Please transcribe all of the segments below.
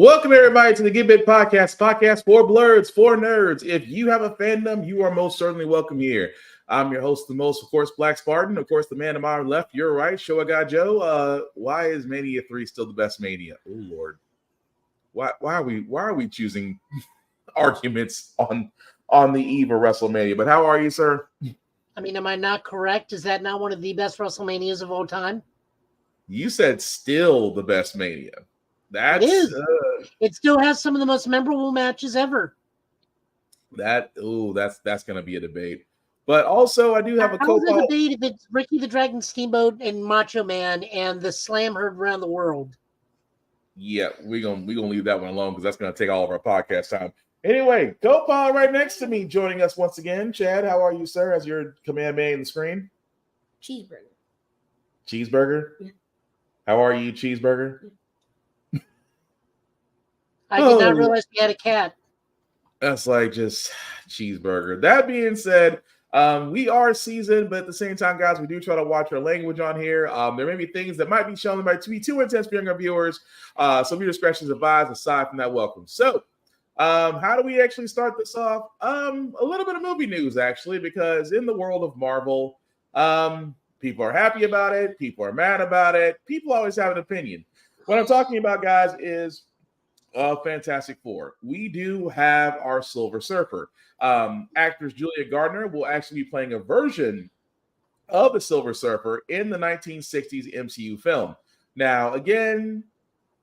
Welcome everybody to the Get Bit podcast for blurs, for nerds. If you have a fandom, you are most certainly welcome here. I'm your host, the most, of course, Black Spartan. Of course, the man to my left, your right, Show I Got Joe. Why is Mania 3 still the best Mania? Oh Lord, why are we choosing arguments on the eve of WrestleMania? But how are you, sir? I mean, am I not correct? Is that not one of the best WrestleManias of all time? You said still the best Mania. It is. It still has some of the most memorable matches ever. That's gonna be a debate. But also, I do have a co-pilot. How's a debate if it's Ricky the Dragon Steamboat and Macho Man and the Slam heard around the world? Yeah, we're gonna leave that one alone because that's gonna take all of our podcast time. Anyway, co-pilot right next to me, joining us once again. Chad, how are you, sir? As your command man in the screen. Cheeseburger. Cheeseburger? Yeah. How are you, Cheeseburger? Yeah. I did not realize we had a cat. That's like just cheeseburger. That being said, we are seasoned, but at the same time, guys, we do try to watch our language on here. There may be things that might be shown that might be too intense for younger viewers. So your discretion is advised. Aside from that, welcome. So, how do we actually start this off? A little bit of movie news, actually, because in the world of Marvel, people are happy about it. People are mad about it. People always have an opinion. What I'm talking about, guys, is Fantastic Four. We do have our Silver Surfer. Actress Julia Gardner will actually be playing a version of the Silver Surfer in the 1960s MCU film. Now, again,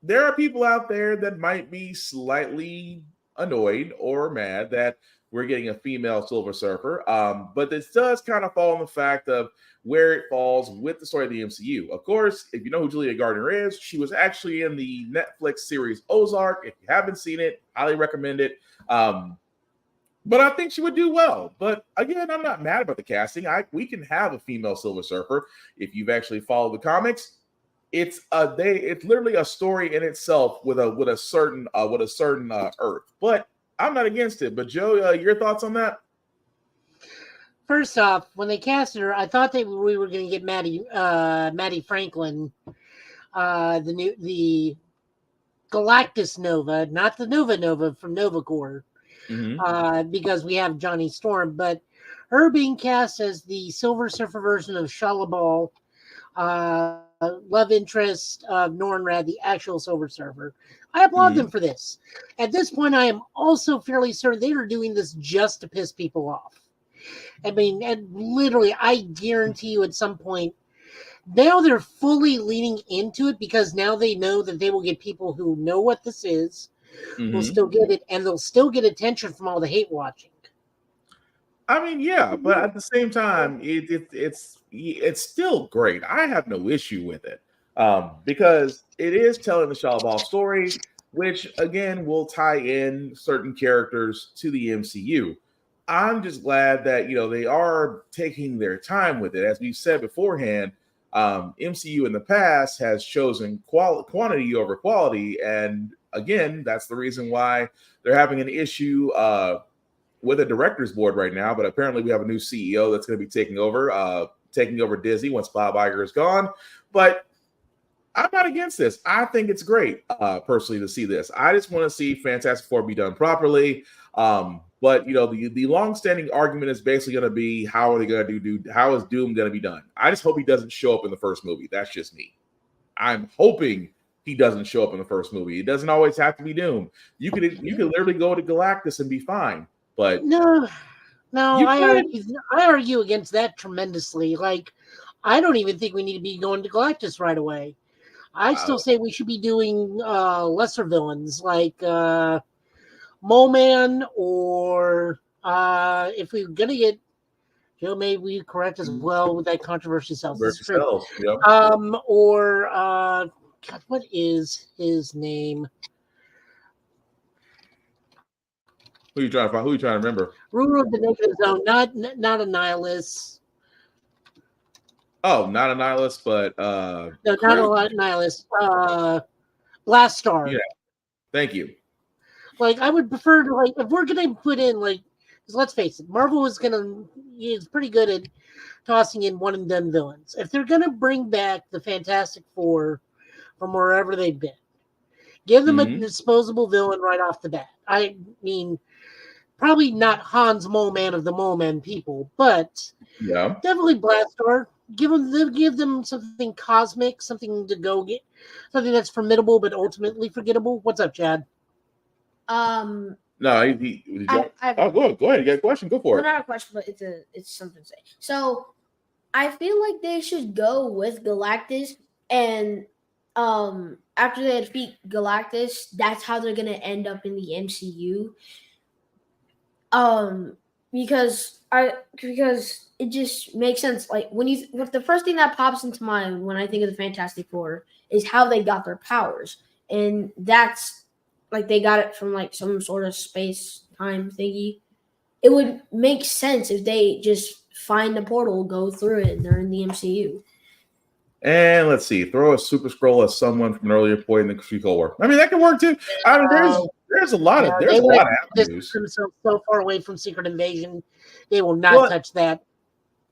there are people out there that might be slightly annoyed or mad that we're getting a female Silver Surfer. But this does kind of fall on the fact of where it falls with the story of the MCU. Of course, if you know who Julia Gardner is, she was actually in the Netflix series Ozark. If you haven't seen it, highly recommend it. But I think she would do well. But again, I'm not mad about the casting. We can have a female Silver Surfer. If you've actually followed the comics, it's literally a story in itself with a certain Earth. But I'm not against it. But Joe, your thoughts on that? First off, when they casted her, I thought we were going to get Maddie Franklin, the Galactus Nova, not the Nova from Nova Corps, because we have Johnny Storm. But her being cast as the Silver Surfer version of Shalla love interest of Nornrad, the actual Silver Surfer, I applaud them for this. At this point, I am also fairly certain they are doing this just to piss people off. I mean, and literally, I guarantee you at some point, now they're fully leaning into it because now they know that they will get people who know what this is, will still get it, and they'll still get attention from all the hate watching. I mean, yeah, but at the same time, it's still great. I have no issue with it because it is telling the Shalla story, which again will tie in certain characters to the MCU. I'm just glad that they are taking their time with it. As we've said beforehand, MCU in the past has chosen quantity over quality, and again, that's the reason why they're having an issue with a director's board right now. But apparently, we have a new CEO that's going to be taking over Disney once Bob Iger is gone. But I'm not against this. I think it's great, personally, to see this. I just want to see Fantastic Four be done properly. But the long-standing argument is basically going to be how are they going to do? How is Doom going to be done? I just hope he doesn't show up in the first movie. That's just me. I'm hoping he doesn't show up in the first movie. It doesn't always have to be Doom. You could literally go to Galactus and be fine. But no, I argue against that tremendously. Like, I don't even think we need to be going to Galactus right away. I still say we should be doing lesser villains like Mole Man, or if we're gonna get Joe, maybe you correct as well with that controversy self. Yep. Or God, what is his name? Who are you trying to find? Who are you trying to remember? Ruler of the Negative Zone, not a nihilist. Oh, not a nihilist, but no, not a nihilist. Blast Star. Yeah, thank you. Like, I would prefer to, like, if we're gonna put in, like, because let's face it, Marvel is pretty good at tossing in one and done villains. If they're gonna bring back the Fantastic Four from wherever they've been, Give them a disposable villain right off the bat. I mean, probably not Hans Mole Man of the Mole Man people, but definitely Blastar. Give them something cosmic, something to go get, something that's formidable but ultimately forgettable. What's up, Chad? No, go ahead. You got a question? Go for it. Not a question, but it's something to say. So I feel like they should go with Galactus, and after they defeat Galactus, that's how they're gonna end up in the MCU. Because it just makes sense. Like what the first thing that pops into mind when I think of the Fantastic Four is how they got their powers, and that's like they got it from like some sort of space time thingy. It would make sense if they just find a portal, go through it, and they're in the MCU. And let's see, throw a Super Scroll at someone from an earlier point in the Cold War. I mean, that can work too. I mean, there's a lot of avenues. Themselves so far away from Secret Invasion, they will not touch that.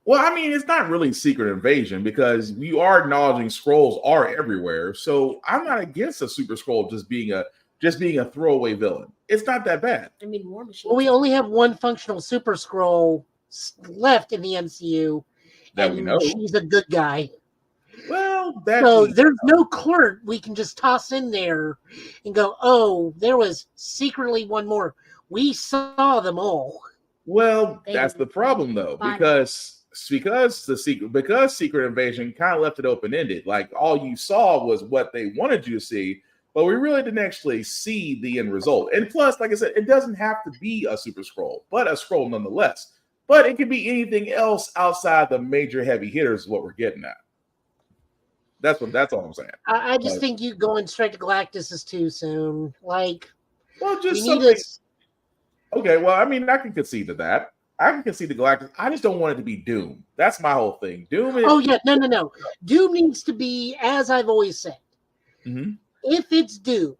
Well, I mean, it's not really Secret Invasion because you are acknowledging scrolls are everywhere. So I'm not against a Super Scroll just being a throwaway villain. It's not that bad. I mean, War Machine. Well, we only have one functional Super Scroll left in the MCU, that we know. She's a good guy. Well, there's no clerk we can just toss in there and go, oh, there was secretly one more. We saw them all. Well, that's the problem though, because Secret Invasion kind of left it open-ended. Like all you saw was what they wanted you to see, but we really didn't actually see the end result. And plus, like I said, it doesn't have to be a Super Scroll, but a scroll nonetheless. But it could be anything else outside the major heavy hitters is what we're getting at. That's all I'm saying. I just think you going straight to Galactus is too soon. Like, well, just something. Okay, well, I mean, I can concede to that. I can concede to Galactus. I just don't want it to be Doom. That's my whole thing. Doom. No. Doom needs to be, as I've always said. Mm-hmm. If it's Doom,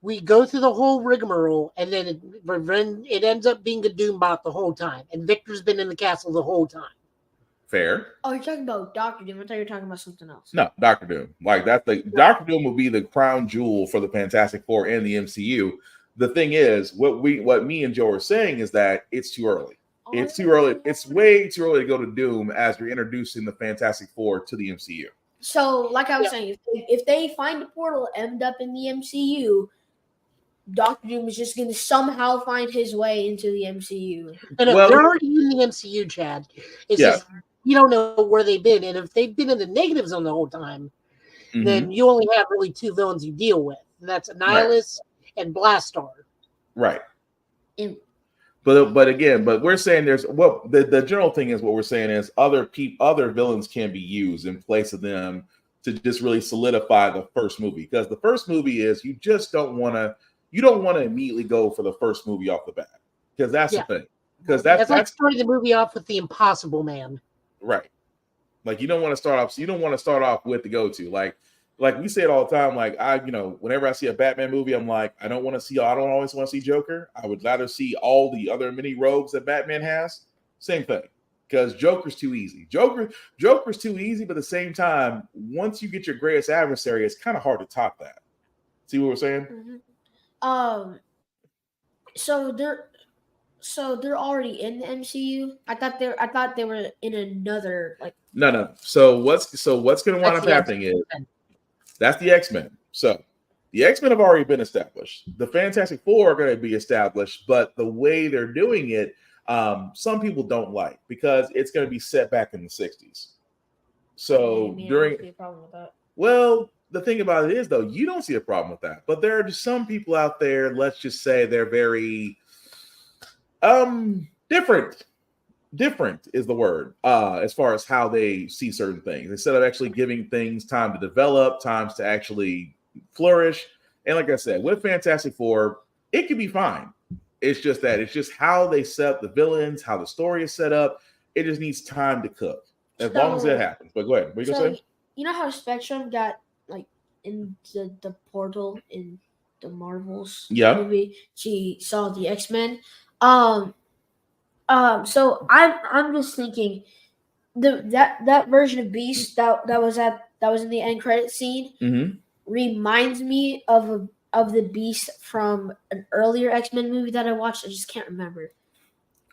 we go through the whole rigmarole, and then it ends up being a Doom bot the whole time, and Victor's been in the castle the whole time. Fair. Oh, you're talking about Doctor Doom. I thought you were talking about something else. No, Doctor Doom. Like Doctor Doom will be the crown jewel for the Fantastic Four and the MCU. The thing is, what me and Joe are saying is that it's too early. It's too early. It's way too early to go to Doom as you're introducing the Fantastic Four to the MCU. So, like I was saying, if they find a portal, end up in the MCU, Doctor Doom is just going to somehow find his way into the MCU. No, they're already in the MCU, Chad. It's just you don't know where they've been, and if they've been in the negative zone the whole time, then you only have really two villains you deal with, and that's Annihilus and Blastar. Right. But we're saying there's the general thing is what we're saying is other villains can be used in place of them to just really solidify the first movie, because the first movie is you don't want to immediately go for the first movie off the bat, because that's the thing, because that's like starting the movie off with the Impossible Man. Right. Like you don't want to start off with the go-to. Like we say it all the time. Like whenever I see a Batman movie, I'm like, I don't always want to see Joker. I would rather see all the other mini rogues that Batman has. Same thing. Because Joker's too easy. Joker's too easy, but at the same time, once you get your greatest adversary, it's kind of hard to top that. See what we're saying? Mm-hmm. So they're already in the MCU. I thought they were in another No. So what's going to wind up happening is that's the X-Men. So the X-Men have already been established. The Fantastic Four are going to be established, but the way they're doing it, some people don't like, because it's going to be set back in the 60s. So I don't see a problem with that. Well, the thing about it is, though, you don't see a problem with that, but there are just some people out there. Let's just say they're very different is the word, as far as how they see certain things, instead of actually giving things time to develop, times to actually flourish. And like I said, with Fantastic Four, it can be fine. It's just how they set up the villains, how the story is set up. It just needs time to cook, as long as it happens. But go ahead. What are you gonna say? You know how Spectrum got in the portal in the Marvels movie? She saw the X-Men. So I'm just thinking that version of Beast that was in the end credit scene. Mm-hmm. reminds me of the Beast from an earlier X-Men movie that I watched. I just can't remember.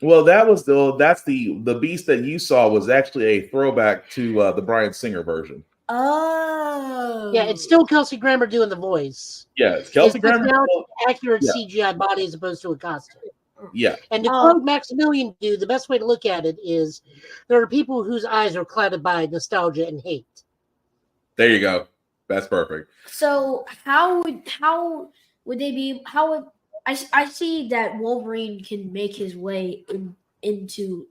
Well, that's the Beast that you saw was actually a throwback to the Bryan Singer version. Oh, Yeah, it's still Kelsey Grammer doing the voice. Yeah, it's Kelsey It's Grammer. now an accurate Yeah. CGI body as opposed to a costume. Yeah. And to quote Maximilian Dude, the best way to look at it is there are people whose eyes are clouded by nostalgia and hate. There you go. That's perfect. So how would they be? How would I see that Wolverine can make his way into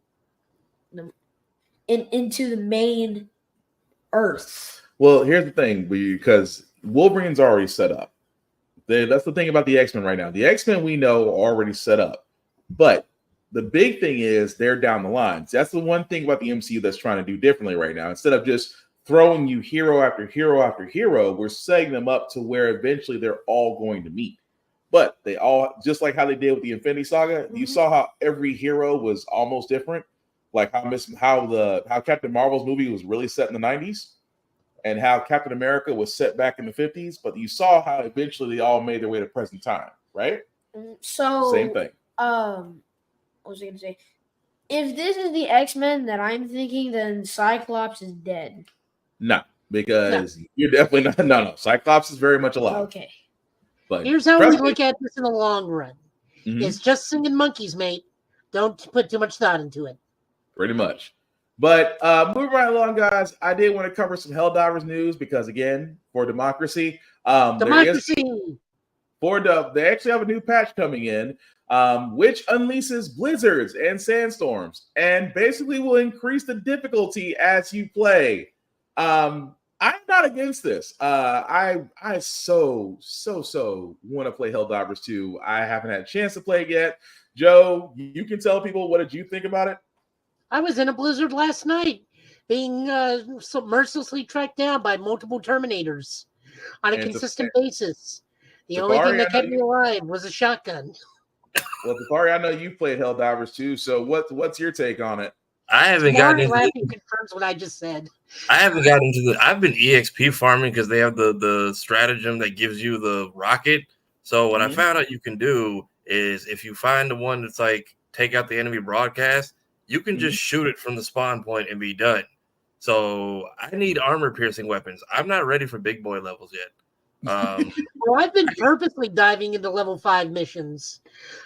the main Earth? Well, here's the thing, because Wolverine's already set up. That's the thing about the X-Men right now. The X-Men we know are already set up. But the big thing is they're down the lines. That's the one thing about the MCU that's trying to do differently right now. Instead of just throwing you hero after hero after hero, we're setting them up to where eventually they're all going to meet. But they all, just like how they did with the Infinity Saga, you saw how every hero was almost different. Like how Captain Marvel's movie was really set in the 90s. And how Captain America was set back in the 50s, but you saw how eventually they all made their way to present time, right? So same thing. What was I going to say? If this is the X-Men that I'm thinking, then Cyclops is dead. No, because you're definitely not. No. Cyclops is very much alive. Okay. But here's how we look at this in the long run. Mm-hmm. It's just singing monkeys, mate. Don't put too much thought into it. Pretty much. But moving right along, guys, I did want to cover some Helldivers news because, again, for democracy, they actually have a new patch coming in, which unleashes blizzards and sandstorms and basically will increase the difficulty as you play. I'm not against this. I so want to play Helldivers 2. I haven't had a chance to play it yet. Joe, you can tell people, what did you think about it? I was in a blizzard last night, being mercilessly tracked down by multiple Terminators on a consistent basis. The only thing that kept me alive was a shotgun. Well, Tafari, I know you played Helldivers too. So what's your take on it? I haven't gotten into laughing confirms what I just said. I haven't gotten into I've been EXP farming because they have the stratagem that gives you the rocket. So what I found out you can do is if you find the one that's like take out the enemy broadcast, you can just shoot it from the spawn point and be done. So I need armor piercing weapons. I'm not ready for big boy levels yet. Well, I've been purposely diving into level 5 missions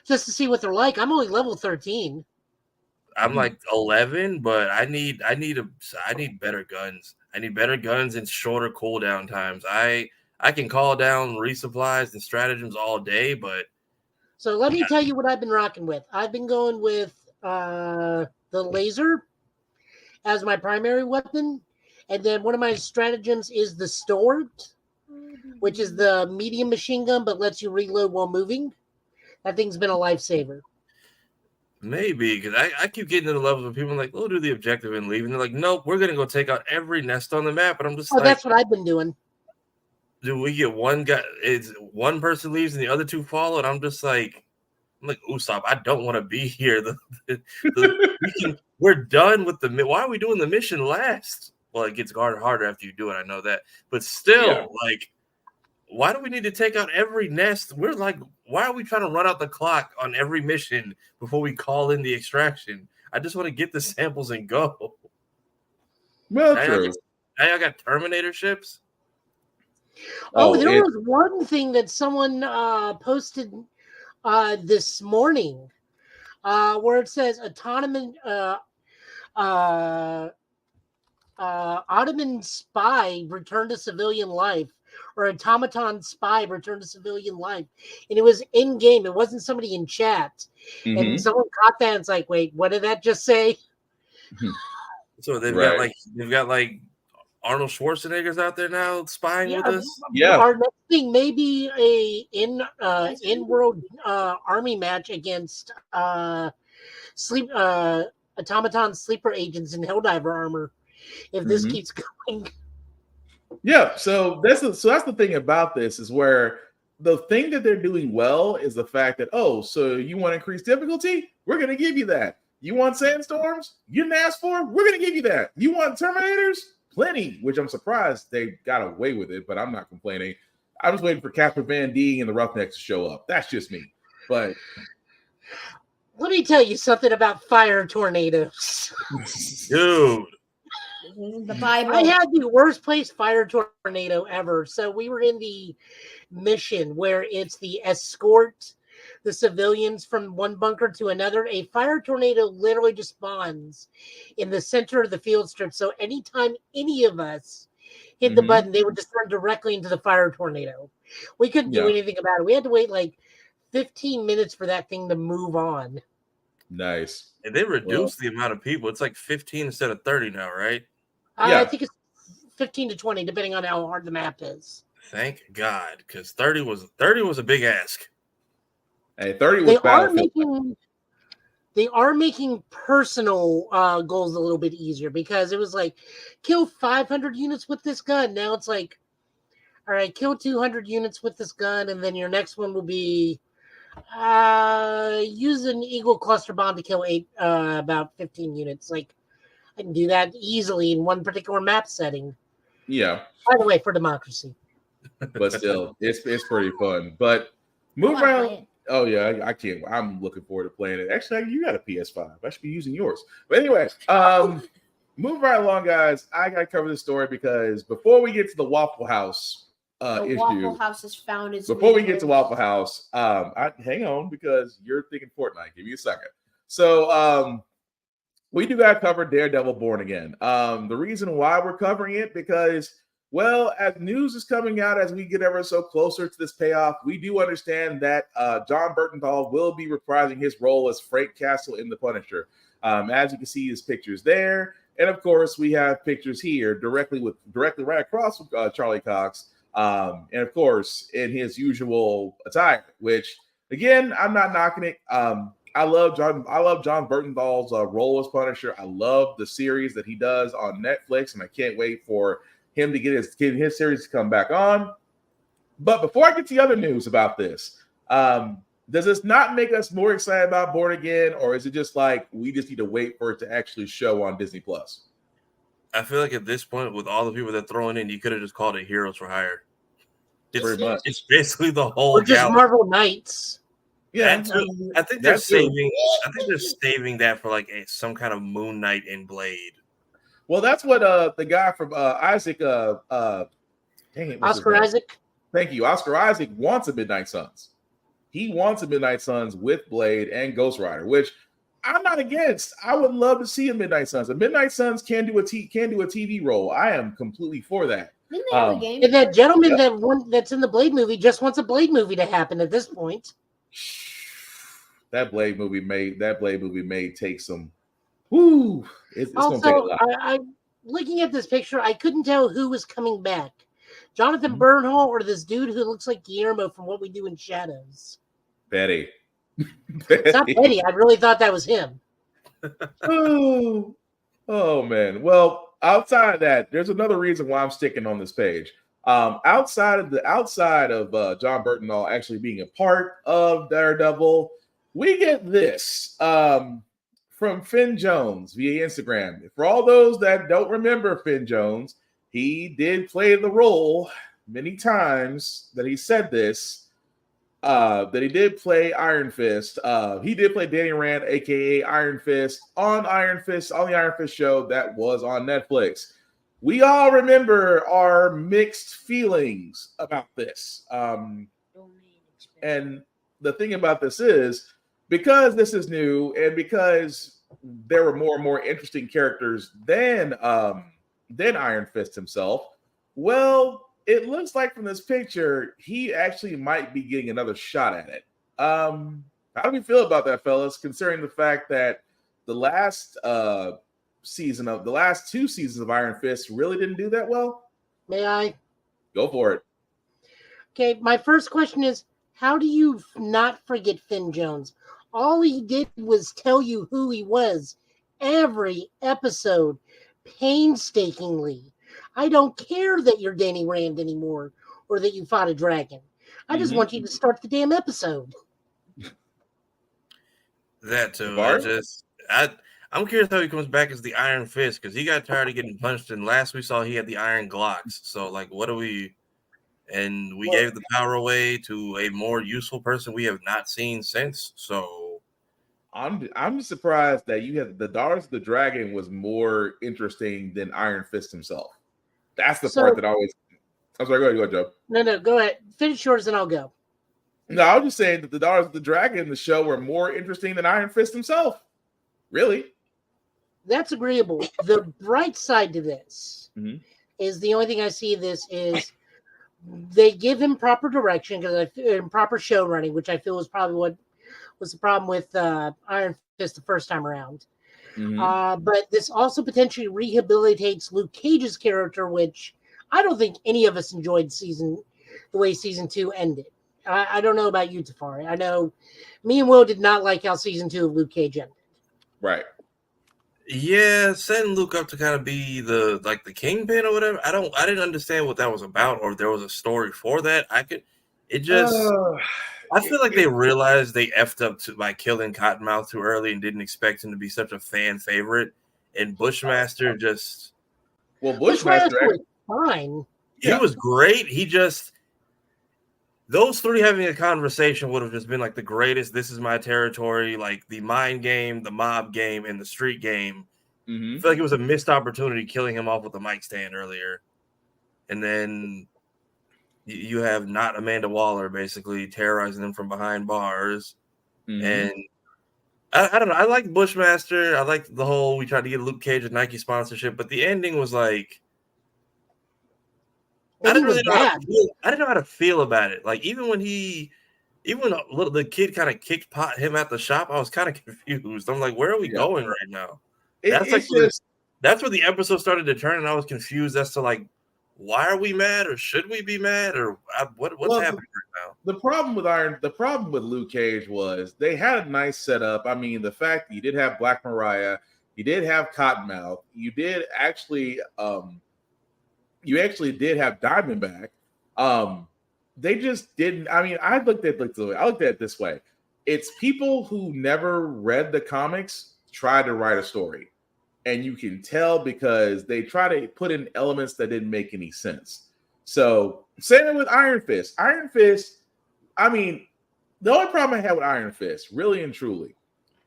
just to see what they're like. I'm only level 13. I'm like 11, but I need better guns. I need better guns and shorter cooldown times. I can call down resupplies and stratagems all day, but so let me tell you what I've been rocking with. I've been going with the laser as my primary weapon, and then one of my stratagems is the sword, which is the medium machine gun but lets you reload while moving. That thing's been a lifesaver. Maybe, because I keep getting to the levels where people are like, "Oh, do the objective and leave," and they're like, "Nope, we're gonna go take out every nest on the map." And I'm just like, that's what I've been doing. Do we get one guy? Is one person leaves and the other two follow? And I'm like, Usopp, I don't want to be here. We're done with the. Why are we doing the mission last? Well, it gets harder after you do it. I know that, but still, why do we need to take out every nest? We're like, why are we trying to run out the clock on every mission before we call in the extraction? I just want to get the samples and go. Well, true. Now I got Terminator ships. There was one thing that someone posted this morning where it says Ottoman spy returned to civilian life, or automaton spy returned to civilian life, and it was in game. It wasn't somebody in chat, and someone caught that and it's like, wait, what did that just say? So they've got Arnold Schwarzenegger's out there now spying with us. Yeah, our next thing may be a in-world army match against automaton sleeper agents in Helldiver armor. If this keeps going. Yeah, so that's the thing about this is where the thing that they're doing well is the fact that, so you want to increase difficulty? We're going to give you that. You want sandstorms? You didn't ask for? We're going to give you that. You want Terminators? plenty, which I'm surprised they got away with it, but I'm not complaining. I'm just waiting for Casper Van Dien and the Roughnecks to show up. That's just me. But let me tell you something about fire tornadoes. Dude. The Bible. I had the worst place fire tornado ever. So we were in the mission where it's the escort the civilians from one bunker to another. A fire tornado literally just spawns in the center of the field strip. So anytime any of us hit the button, they would just run directly into the fire tornado. We couldn't do anything about it. We had to wait like 15 minutes for that thing to move on. Nice. And they reduced the amount of people. It's like 15 instead of 30 now, right? I think it's 15 to 20, depending on how hard the map is. Thank God, because 30 was a big ask. Hey, 30 was They are making personal goals a little bit easier, because it was like kill 500 units with this gun. Now it's like, all right, kill 200 units with this gun, and then your next one will be use an Eagle cluster bomb to kill about 15 units. Like, I can do that easily in one particular map setting. Yeah. By the way, for democracy. But still, it's pretty fun. But move around. Oh yeah, I can't. I'm looking forward to playing it. Actually, you got a PS5. I should be using yours. But anyway, move right along, guys. I gotta cover this story because before we get to the Waffle House issue, Waffle House has found its. Before we get to Waffle House, hang on because you're thinking Fortnite. Give me a second. So, we do got to cover Daredevil Born Again. The reason why we're covering it because, well, as news is coming out as we get ever so closer to this payoff, we do understand that John Bernthal will be reprising his role as Frank Castle in The Punisher. As you can see, his pictures there, and of course, we have pictures here directly right across from Charlie Cox, and of course, in his usual attire. Which, again, I'm not knocking it. I love John Bernthal's role as Punisher. I love the series that he does on Netflix, and I can't wait for him to get his series to come back on. But before I get to the other news about this, does this not make us more excited about Born Again, or is it just like we just need to wait for it to actually show on Disney Plus? I feel like at this point, with all the people they're throwing in, you could have just called it Heroes for Hire. It's basically the whole. Or just Marvel Knights. Yeah, I think they're saving. I think they're saving that for like some kind of Moon Knight and Blade. Well, that's what the guy from Isaac. Dang it, Oscar Isaac. Thank you, Oscar Isaac wants a Midnight Suns. He wants a Midnight Suns with Blade and Ghost Rider, which I'm not against. I would love to see a Midnight Suns. A Midnight Suns can do a TV role. I am completely for that. Didn't they have a game? And that gentleman that's in the Blade movie just wants a Blade movie to happen at this point. That Blade movie may take some. Woo! It's also, gonna take a lot. I'm looking at this picture. I couldn't tell who was coming back, Jonathan Bernthal or this dude who looks like Guillermo from What We Do in Shadows. Betty. It's not Betty. I really thought that was him. Oh man. Well, outside of that, there's another reason why I'm sticking on this page. Outside of John Bernthal actually being a part of Daredevil, we get this from Finn Jones via Instagram. For all those that don't remember Finn Jones, he did play the role many times that he said this, that he did play Iron Fist. He did play Danny Rand, aka Iron Fist, on the Iron Fist show that was on Netflix. We all remember our mixed feelings about this. And the thing about this is, because this is new and because there were more and more interesting characters than Iron Fist himself, well, it looks like from this picture, he actually might be getting another shot at it. How do we feel about that, fellas, considering the fact that the last two seasons of Iron Fist really didn't do that well? May I? Go for it. Okay, my first question is, how do you not forget Finn Jones? All he did was tell you who he was every episode, painstakingly. I don't care that you're Danny Rand anymore or that you fought a dragon. I just want you to start the damn episode. That too. I'm curious how he comes back as the Iron Fist because he got tired of getting punched. And last we saw, he had the Iron Glocks. So, like, what do we? And we gave the power away to a more useful person we have not seen since. So, I'm surprised that you had the Daughters of the Dragon was more interesting than Iron Fist himself. That's the part that always. I'm sorry. Go ahead, Joe. No, go ahead. Finish yours, and I'll go. No, I was just saying that the Daughters of the Dragon, the show, were more interesting than Iron Fist himself. Really? That's agreeable. The bright side to this is the only thing I see this is they give him proper direction and proper show running, which I feel was probably what was the problem with Iron Fist the first time around. But this also potentially rehabilitates Luke Cage's character, which I don't think any of us enjoyed the way season 2 ended. I don't know about you, Tafari. I know me and Will did not like how season 2 of Luke Cage ended. Right. Yeah, setting Luke up to kind of be the kingpin or whatever. I didn't understand what that was about, or if there was a story for that. I feel like they realized they effed up by killing Cottonmouth too early and didn't expect him to be such a fan favorite. And Bushmaster just Bushmaster was fine. He was great. He just those three having a conversation would have just been like the greatest. This is my territory, like the mind game, the mob game, and the street game. I feel like it was a missed opportunity killing him off with the mic stand earlier. And then you have not Amanda Waller basically terrorizing them from behind bars. And I don't know. I like Bushmaster. I like the whole we tried to get Luke Cage a Nike sponsorship, but the ending was like I didn't know how to feel about it. Like even when the kid kind of kicked him at the shop, I was kind of confused. I'm like, where are we going right now? That's where the episode started to turn, and I was confused as to like, why are we mad, or should we be mad, or what's happening right now? The problem with Luke Cage was they had a nice setup. I mean, the fact that you did have Black Mariah, you did have Cottonmouth, you did actually did have Diamondback. They just didn't. I mean, I looked at it this way. It's people who never read the comics try to write a story. And you can tell because they try to put in elements that didn't make any sense. So, same with Iron Fist. Iron Fist, I mean, the only problem I had with Iron Fist, really and truly,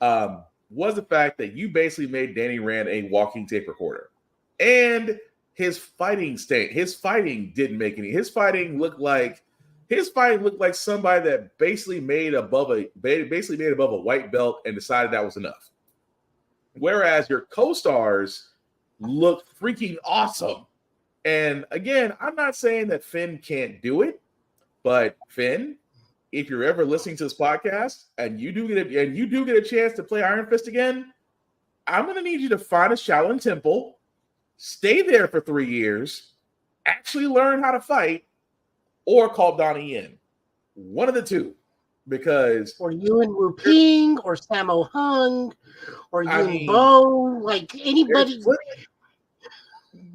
was the fact that you basically made Danny Rand a walking tape recorder. And his fighting didn't make any. His fighting looked like somebody that basically made above a white belt and decided that was enough. Whereas your co-stars looked freaking awesome. And again, I'm not saying that Finn can't do it, but Finn, if you're ever listening to this podcast and you do get a chance to play Iron Fist again, I'm going to need you to find a Shaolin temple, stay there for 3 years, actually learn how to fight, or call Donnie in. One of the two. Because or Yuen Wu Ping or Sammo Hung or Yun Bo, like anybody.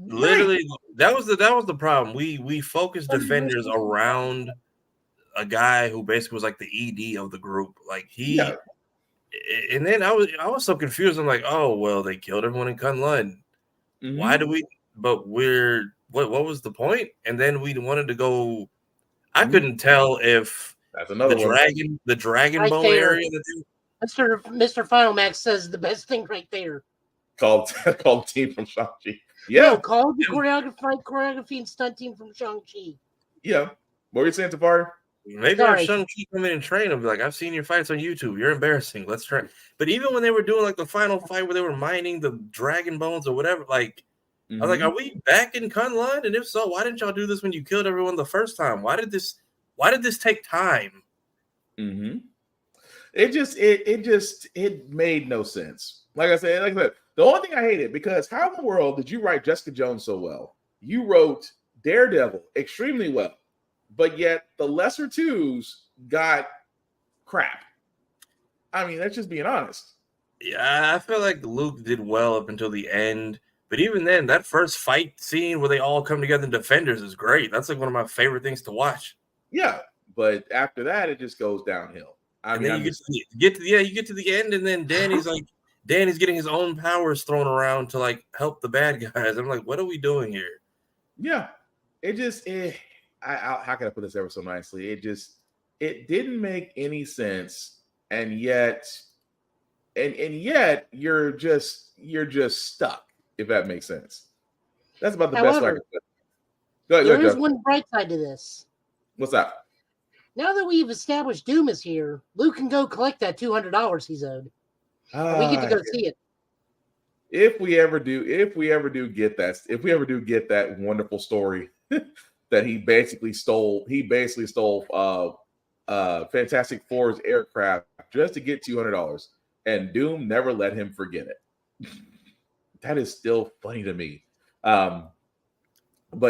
Literally, that was the problem. We focused defenders around a guy who basically was like the ED of the group. Like and then I was so confused. I'm like, oh well, they killed everyone in Kunlun. Why do we? But what was the point? And then we wanted to go. I couldn't tell if. That's another the dragon bone area. Mr. Final Max says the best thing right there. Called team from Shang-Chi. Yeah. No, called the choreography and stunt team from Shang-Chi. Yeah. What were you saying, Tafari? Maybe our Shang-Chi come in and train them. Like, I've seen your fights on YouTube. You're embarrassing. Let's try. But even when they were doing like the final fight where they were mining the dragon bones or whatever, like I was like, are we back in Kunlun? And if so, why didn't y'all do this when you killed everyone the first time? Why did this take time? It made no sense. Like I said, the only thing I hated, because how in the world did you write Jessica Jones so well? You wrote Daredevil extremely well, but yet the lesser twos got crap. I mean, that's just being honest. Yeah, I feel like Luke did well up until the end. But even then, that first fight scene where they all come together in Defenders is great. That's like one of my favorite things to watch. Yeah, but after that, it just goes downhill. You get to the end, and then Danny's getting his own powers thrown around to like help the bad guys. I'm like, what are we doing here? Yeah, it just how can I put this ever so nicely? It didn't make any sense, and yet you're just stuck, if that makes sense. That's about the best way I can put it. Go There ahead, is Joe. one bright side to this. What's that? Now that we've established Doom is here, Luke can go collect that $200 he's owed. And we get to go see it. If we ever do get that wonderful story that he basically stole Fantastic Four's aircraft just to get $200, and Doom never let him forget it. That is still funny to me. But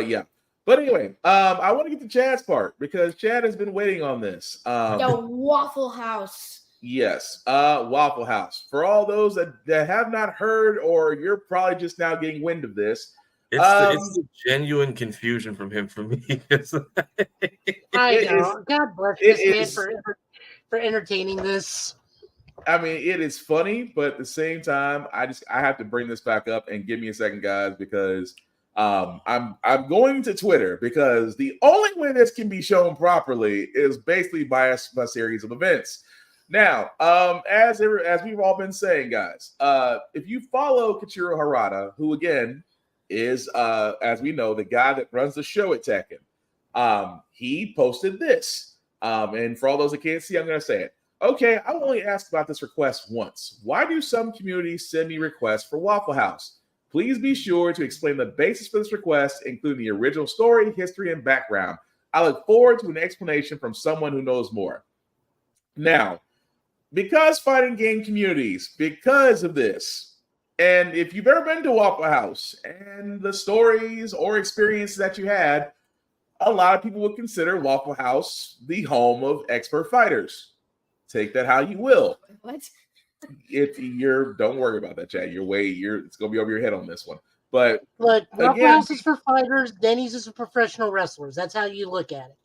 yeah. But anyway, I want to get to Chad's part because Chad has been waiting on this. The Waffle House. Yes, Waffle House. For all those that have not heard, or you're probably just now getting wind of this, it's the genuine confusion from him for me. I know. God bless this man for entertaining this. I mean, it is funny, but at the same time, I have to bring this back up, and give me a second, guys, because I'm going to Twitter, because the only way this can be shown properly is basically by a series of events. Now, as we've all been saying, guys, if you follow Kichiro Harada, who again is, as we know, the guy that runs the show at Tekken, he posted this. And for all those that can't see, I'm going to say it. Okay, I only asked about this request once. Why do some communities send me requests for Waffle House? Please be sure to explain the basis for this request, including the original story, history, and background. I look forward to an explanation from someone who knows more. Now, because fighting game communities, because of this, and if you've ever been to Waffle House and the stories or experiences that you had, a lot of people would consider Waffle House the home of expert fighters. Take that how you will. What? Don't worry about that, Chad. It's gonna be over your head on this one. But look, Waffle again, House is for fighters. Denny's is for professional wrestlers. That's how you look at it.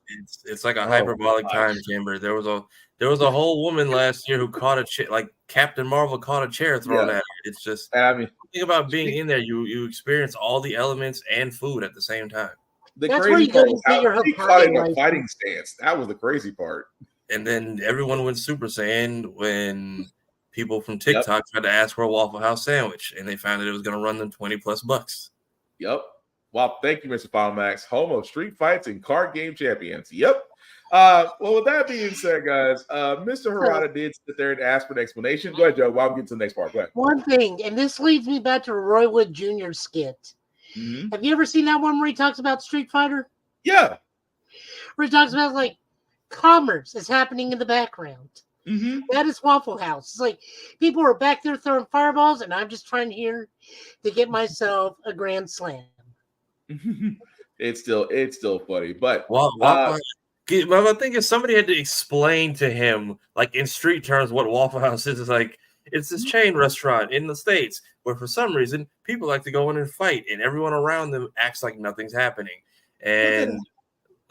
It's like a hyperbolic time chamber. There was a whole woman last year who caught a chair, like Captain Marvel caught a chair thrown at her. It's just, I mean, think about being in there. You experience all the elements and food at the same time. That's where you go to get your fighting stance. That was the crazy part. And then everyone went Super Saiyan when people from TikTok tried to ask for a Waffle House sandwich, and they found that it was going to run them $20+. Yep. Wow. Thank you, Mr. Final Max. Home of street fights and card game champions. Yep. Well, with that being said, guys, Mr. Harada did sit there and ask for an explanation. Go ahead, Joe. While I'm getting to the next part. Go ahead. One thing, and this leads me back to a Roy Wood Jr. skit. Mm-hmm. Have you ever seen that one where he talks about Street Fighter? Yeah. Where he talks about like commerce is happening in the background. Mm-hmm. That is Waffle House. It's like people are back there throwing fireballs, and I'm just trying here to get myself a grand slam. It's still funny, but my thing is somebody had to explain to him, like in street terms, what Waffle House is. It's like it's this chain restaurant in the States where for some reason people like to go in and fight, and everyone around them acts like nothing's happening. And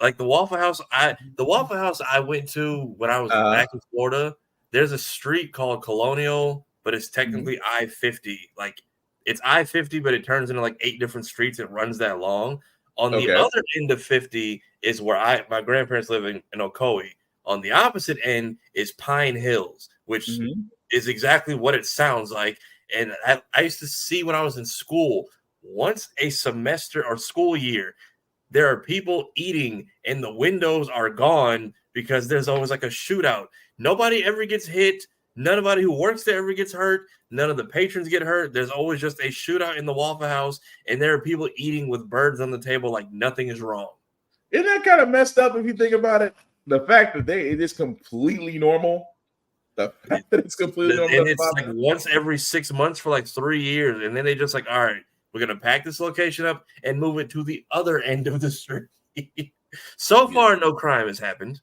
like the Waffle House I went to when I was back in Florida, there's a street called Colonial, but it's technically I-50. Like it's I-50, but it turns into like 8 different streets. It runs that long. On the other end of 50 is where my grandparents live in Ocoee. On the opposite end is Pine Hills, which is exactly what it sounds like. And I used to see when I was in school, once a semester or school year, there are people eating and the windows are gone because there's always like a shootout. Nobody ever gets hit. Nobody who works there ever gets hurt. None of the patrons get hurt. There's always just a shootout in the Waffle House, and there are people eating with birds on the table like nothing is wrong. Isn't that kind of messed up if you think about it? The fact that it is completely normal. The fact that it's completely normal. And it's like once every 6 months for like 3 years, and then they just like, all right, we're going to pack this location up and move it to the other end of the street. So far, no crime has happened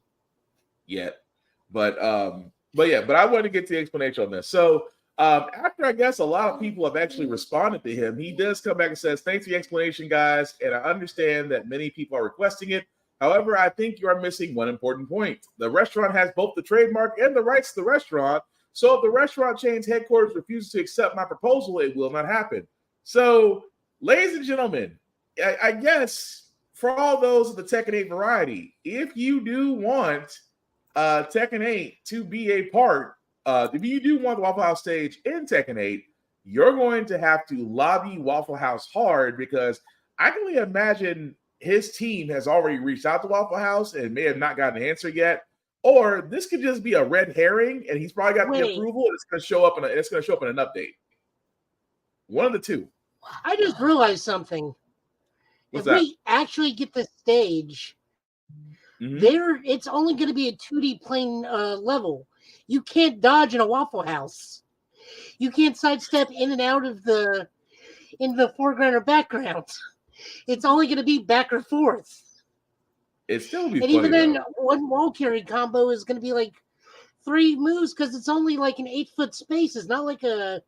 yet. But I wanted to get to the explanation on this. So after I guess a lot of people have actually responded to him, he does come back and says, thanks for the explanation, guys. And I understand that many people are requesting it. However, I think you are missing one important point. The restaurant has both the trademark and the rights to the restaurant, So if the restaurant chain's headquarters refuses to accept my proposal, it will not happen. So, ladies and gentlemen, I guess for all those of the Tekken 8 variety, if you do want Tekken 8 to be a part, if you do want the Waffle House stage in Tekken 8, you're going to have to lobby Waffle House hard, because I can only imagine his team has already reached out to Waffle House and may have not gotten an answer yet. Or this could just be a red herring, and he's probably got the approval, and it's going to show up in an update. One of the two. I just realized something. What's if that? we actually get the stage, it's only going to be a 2D plane level. You can't dodge in a Waffle House. You can't sidestep in and out of the foreground or background. It's only going to be back or forth. It still be and funny, even then, though. one wall carry combo is going to be like 3 moves, because it's only like an 8-foot space. It's not like a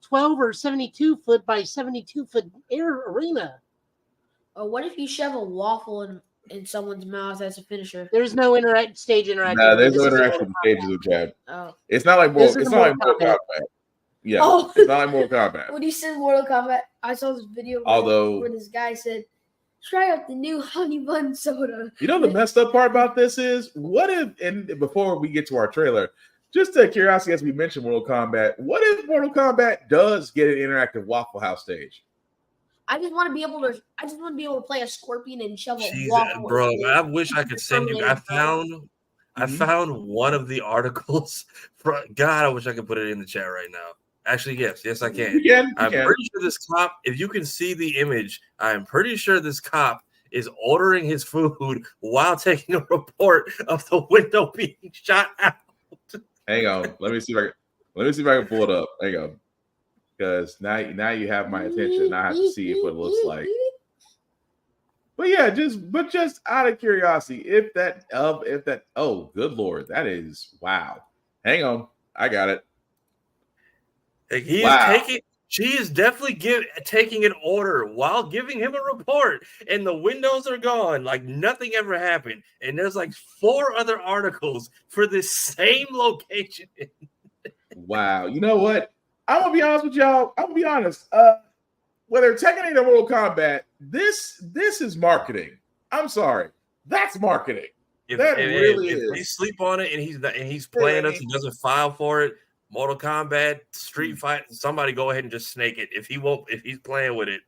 12 or 72 foot by 72 foot air arena. What if you shove a waffle in someone's mouth as a finisher? There's no stage interactivity. No, there's no interaction with the stages with Chad. Oh. It's not like Mortal Kombat. Yeah, Oh. It's not like Mortal Kombat. When you said Mortal Kombat, I saw this video where this guy said, "Try out the new honey bun soda." You know the messed up part about this is, what if, and before we get to our trailer, just a curiosity as we mentioned Mortal Kombat, what if Mortal Kombat does get an interactive Waffle House stage? I just want to be able to play a scorpion and shove a waffle. Bro, I wish I could send you. I found one of the articles. God, I wish I could put it in the chat right now. Actually, yes, I can. I'm pretty sure this cop, if you can see the image, I'm pretty sure this cop is ordering his food while taking a report of the window being shot out. Hang on, let me see if I can pull it up. Hang on, because now you have my attention, and I have to see what it looks like. But yeah, just out of curiosity, if that oh good lord, that is wow. Hang on, I got it. Like she is definitely taking an order while giving him a report, and the windows are gone, like nothing ever happened. And there's like 4 other articles for this same location. Wow, you know what? I'm gonna be honest with y'all. I'm gonna be honest. Whether Tekken 8 or Mortal Kombat, this is marketing. I'm sorry, that's marketing. If we sleep on it and he's playing us and doesn't file for it, Mortal Kombat, Street Fight, somebody go ahead and just snake it if he's playing with it.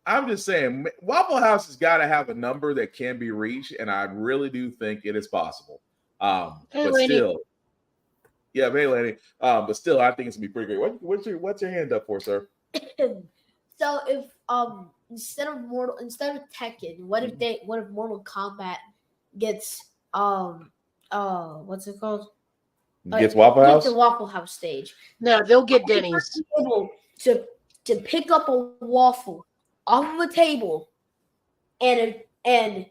I'm just saying, Waffle House has got to have a number that can be reached, and I really do think it is possible. But still, yeah, hey, Lanny. But still, I think it's gonna be pretty great. What's your hand up for, sir? So if instead of Tekken, what if Mortal Kombat gets what's it called? Gets Waffle House? Gets the Waffle House stage. No, they'll get Denny's. To pick up a waffle off of a table and a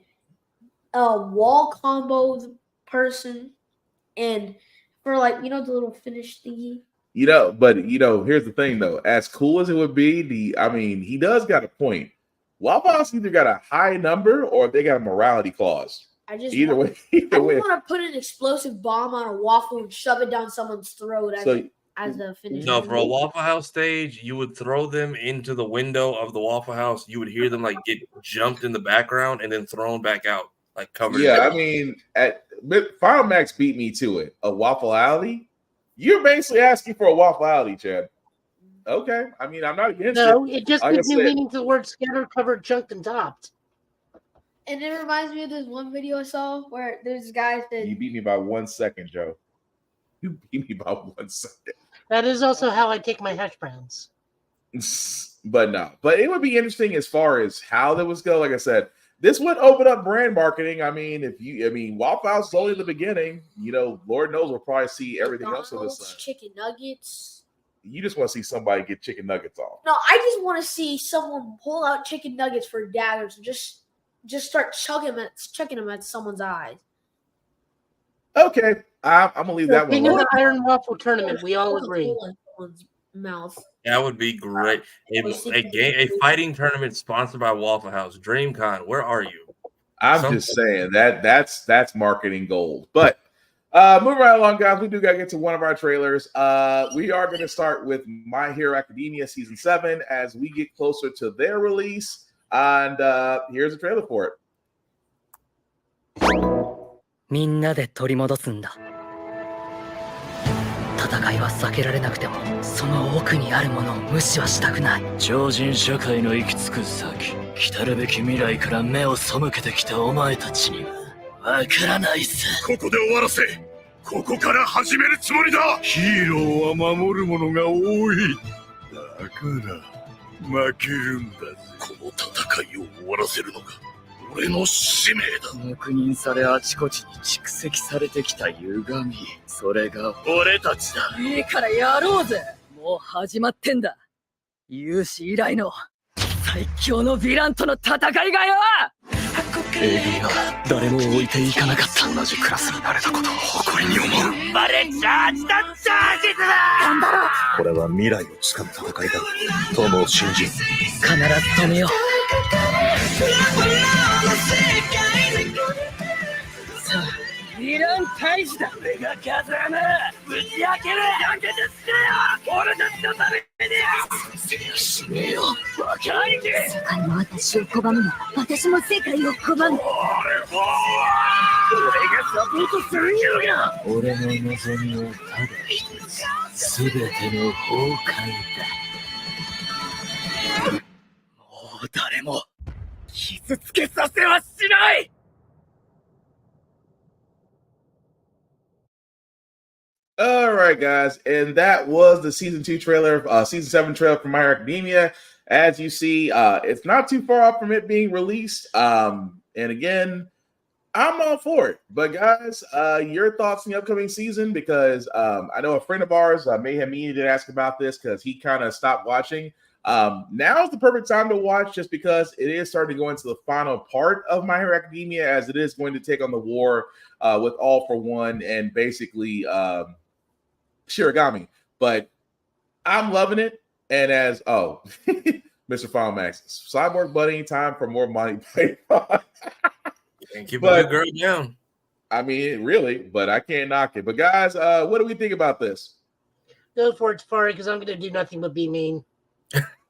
wall combo the person, and for like the little finish thingy. But here's the thing though. As cool as it would be, he does got a point. Waffle House either got a high number or they got a morality clause. Either way. I want to put an explosive bomb on a waffle and shove it down someone's throat as a finish. No, for a Waffle House stage, you would throw them into the window of the Waffle House. You would hear them like get jumped in the background and then thrown back out, like covered. Yeah, Final Max beat me to it. A Waffle Alley? You're basically asking for a Waffle Alley, Chad. Okay. I'm not against it. No, it just gives new meaning to the word scatter, covered, chunked, and topped. And it reminds me of this one video I saw where there's guys that you beat me by 1 second, Joe. You beat me by 1 second. That is also how I take my hash browns. But it would be interesting as far as how that was go. Like I said, this would open up brand marketing. Waffle House is only the beginning. Lord knows we'll probably see everything else on this side. Chicken nuggets. You just want to see somebody get chicken nuggets off. No, I just want to see someone pull out chicken nuggets for daggers and just start chucking them at someone's eyes. Okay, I'm gonna leave that one. King of the Iron Waffle Tournament, we all agree. Mouth. That would be great. A fighting tournament sponsored by Waffle House. DreamCon, where are you? I'm just saying that's marketing gold. But Moving right along, guys, we do got to get to one of our trailers. We are going to start with My Hero Academia Season 7 as we get closer to their release. And here's a trailer for it. みんなで取り戻すんだ。戦いは避けられなくても、その奥にあるものを無視はしたくない。超人社会の行き着く先、来るべき未来から目を背けてきたお前たちにはわからないさ。ここで終わらせ、ここから始めるつもりだ。ヒーローは守るものが多い。だから負けるんだぜ。この戦いを終わらせるのが俺の使命だ。黙認されあちこちに蓄積されてきた歪み、それが俺たちだ。いいからやろうぜ。もう始まってんだ。有史以来の最強のヴィランとの戦いがよ。AD が誰も置いていかなかった。同じクラスになれたことを誇りに思う。バレチャージだ。チャージだ。頑張ろう。これは未来をつかむ戦いだ。友を信じ、必ず止めよう。さあ、ヴィラン退治だ。俺がカズラムぶち開ける。やけてつけよ。俺たちのために。しねえよ、バカ兄貴。世界も私を拒むの。私も世界を拒む。俺がサポートするんやろが。俺の望みはただ一つ。すべての崩壊だ。もう誰も傷つけさせはしない。All right, guys, and that was the season 2 trailer, season 7 trailer for My Hero Academia. As you see, it's not too far off from it being released. And again, I'm all for it. But guys, your thoughts on the upcoming season? Because I know a friend of ours, Mayhem Me, did ask about this because he kind of stopped watching. Now is the perfect time to watch just because it is starting to go into the final part of My Hero Academia, as it is going to take on the war with All for One and basically Shirogami. But I'm loving it. And as Mr. Final Max, Cyborg Bunny, time for more money. And keep a good girl down. I mean, really, but I can't knock it. But guys, what do we think about this? Go for it, Safari, because I'm going to do nothing but be mean.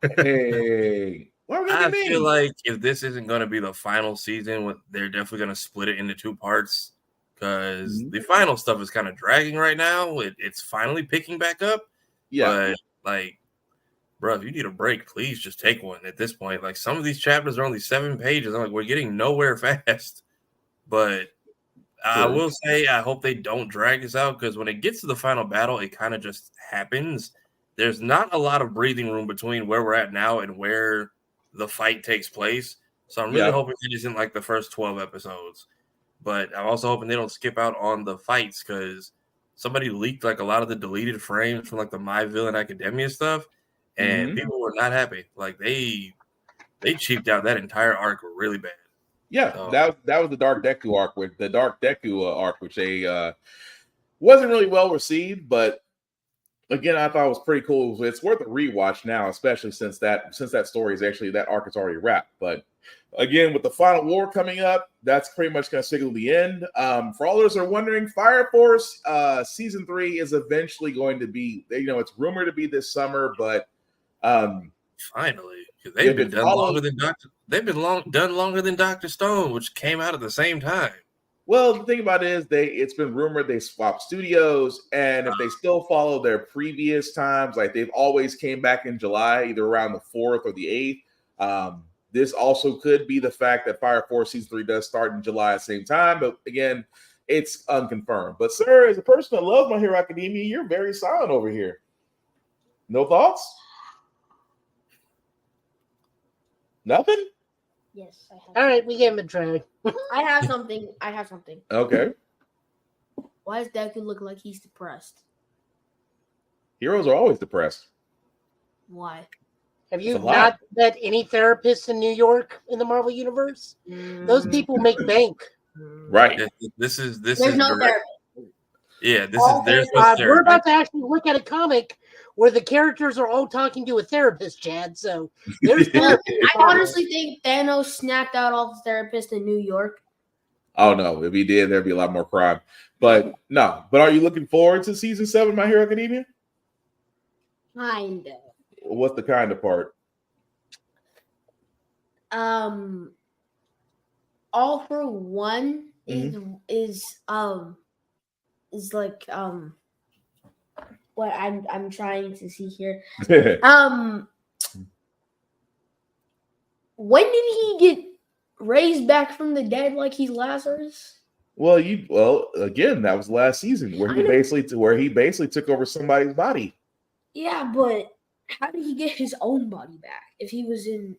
Hey, I feel like if this isn't going to be the final season, they're definitely going to split it into 2 parts, because the final stuff is kind of dragging right now. It's finally picking back up. Yeah. But, like, bro, if you need a break, please just take one at this point. Like, some of these chapters are only 7 pages. I'm like, we're getting nowhere fast. But I will say I hope they don't drag this out, because when it gets to the final battle, it kind of just happens. There's not a lot of breathing room between where we're at now and where the fight takes place. So I'm really hoping it isn't like the first 12 episodes. But I'm also hoping they don't skip out on the fights, because somebody leaked like a lot of the deleted frames from like the My Villain Academia stuff, and people were not happy. Like they cheaped out that entire arc really bad. Yeah, so that was the Dark Deku arc, which they wasn't really well received, but again, I thought it was pretty cool. It's worth a rewatch now, especially since that story is actually, that arc is already wrapped. But again, with the final war coming up, that's pretty much going to signal the end. For all those who are wondering, Fire Force season 3 is eventually going to be, it's rumored to be this summer, but finally, because they've been done longer than done longer than Dr. Stone, which came out at the same time. Well, the thing about it is it's been rumored they swapped studios, and if they still follow their previous times, like they've always came back in July, either around the 4th or the 8th. This also could be the fact that Fire Force Season 3 does start in July at the same time, but again, it's unconfirmed. But sir, as a person that loves My Hero Academia, you're very silent over here. No thoughts? Nothing? Yes, I have. All right, we gave him a try. I have something. Okay. Why does Deku look like he's depressed? Heroes are always depressed. Why? Have you not met any therapists in New York in the Marvel Universe? Those people make bank. Right. There's no therapist. Yeah, there's no therapy. We're about to actually look at a comic where the characters are all talking to a therapist, Chad. So there's I honestly think Thanos snapped out all the therapists in New York Oh no, if he did, there'd be a lot more crime. But no. But are you looking forward to season 7 of My Hero Academia? Kind of. What's the kind of part? All for One is like what I'm trying to see here. When did he get raised back from the dead like he's Lazarus? Well, again, that was last season where he basically took over somebody's body. Yeah, but how did he get his own body back if he was in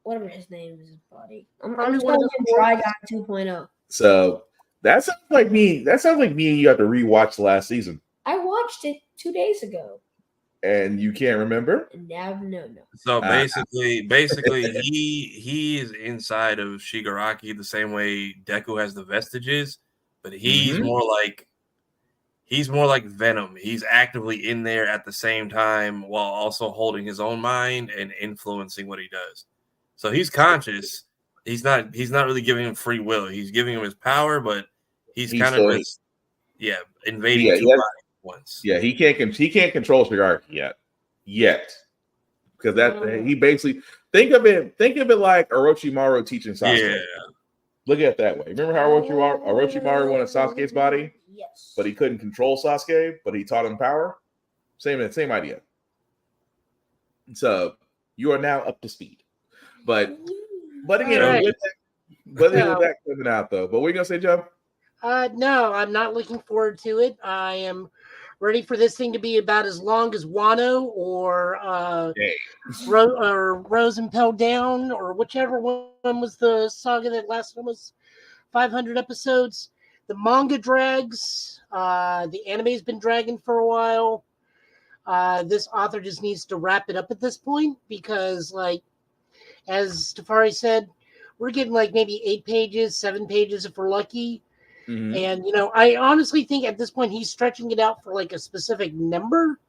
whatever his name is, his body? I'm just going to try Guy 2.0. So that sounds like me. That sounds like me and you have to rewatch the last season. I watched it 2 days ago. And you can't remember? No. So basically, he is inside of Shigaraki the same way Deku has the vestiges, but he's more like Venom. He's actively in there at the same time while also holding his own mind and influencing what he does. So he's conscious. He's not really giving him free will. He's giving him his power, but he's kind of just invading two bodies at once. Yeah, he can't control Shigaraki yet. Because he basically think of it like Orochimaru teaching Sasuke. Yeah. Look at it that way. Remember how Orochimaru wanted Sasuke's body? Yes. But he couldn't control Sasuke, but he taught him power? Same idea. So you are now up to speed. But again, with that coming out though. But what are you gonna say, Joe? No, I'm not looking forward to it. I am ready for this thing to be about as long as Wano or Rose Impelled Down, or whichever one was the saga that lasted almost 500 episodes. The manga drags. The anime's been dragging for a while. This author just needs to wrap it up at this point because, like, as Tafari said, we're getting like maybe 8 pages, 7 pages if we're lucky. Mm-hmm. And, I honestly think at this point he's stretching it out for like a specific number.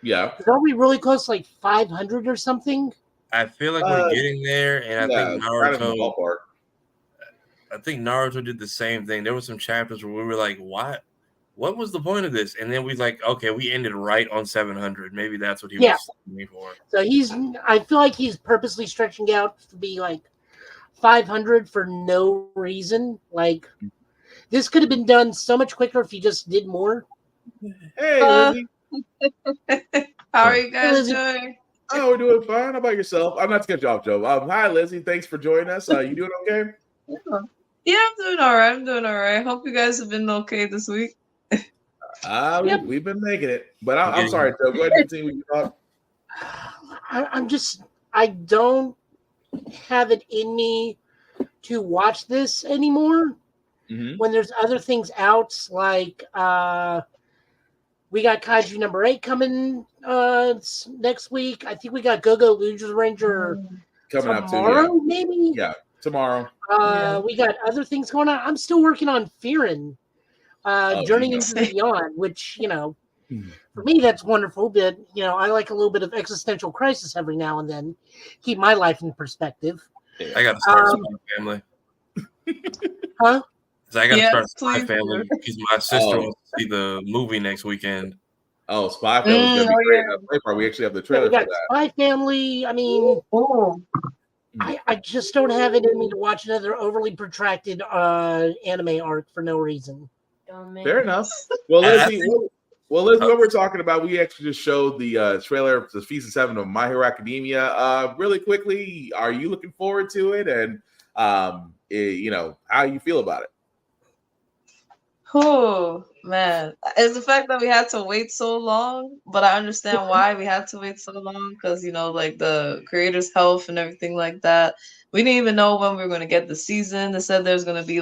Yeah. Are we really close to like 500 or something? I feel like we're getting there, and I think Naruto. I think Naruto did the same thing. There were some chapters where we were like, "What? What was the point of this?" And then we like, okay, we ended right on 700. Maybe that's what he was looking for. So I feel like he's purposely stretching out to be like 500 for no reason. Like, this could have been done so much quicker if he just did more. Hey, Lizzie. How are you guys doing? Oh, we're doing fine. How about yourself? I'm not to cut you off, Joe. Hi, Lizzie. Thanks for joining us. You doing okay? Yeah, I'm doing all right. Hope you guys have been okay this week. We've been making it. But I'm sorry, Joe. Go ahead and continue with your talk. I don't have it in me to watch this anymore. Mm-hmm. When there's other things out, like we got Kaiju number 8 coming next week. I think we got Go-Go Luigi Ranger coming out tomorrow, maybe? Yeah, tomorrow. We got other things going on. I'm still working on Fearin', Journey into the Beyond, which, for me, that's wonderful. But, I like a little bit of existential crisis every now and then. Keep my life in perspective. I got to start Spy Family. Huh? So I got to start Spy Family because my sister wants to see the movie next weekend. Oh, Spy Family is going to be great. We actually have the trailer for that. Spy Family, I mean, I just don't have it in me to watch another overly protracted anime arc for no reason. Fair enough. Well, Lizzie, what we're talking about, we actually just showed the trailer for season 7 of My Hero Academia. Really quickly, are you looking forward to it? And, how you feel about it? Oh, man. It's the fact that we had to wait so long, but I understand why we had to wait so long because, like the creator's health and everything like that. We didn't even know when we were going to get the season. They said there's going to be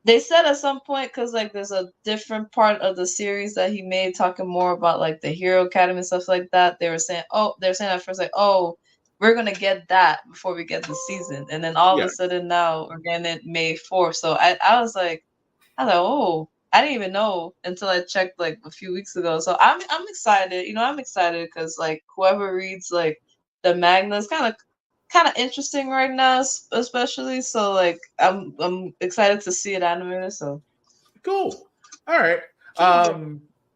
they said at some point, because like there's a different part of the series that he made talking more about like the Hero Academy and stuff like that. They were saying at first like, we're going to get that before we get the season. And then all of a sudden now we're getting it May 4th. So I was like, oh, I didn't even know until I checked like a few weeks ago. So I'm excited. I'm excited because like whoever reads like the manga is kind of kind of interesting right now, especially. So like, I'm excited to see it animated. So Cool. All right.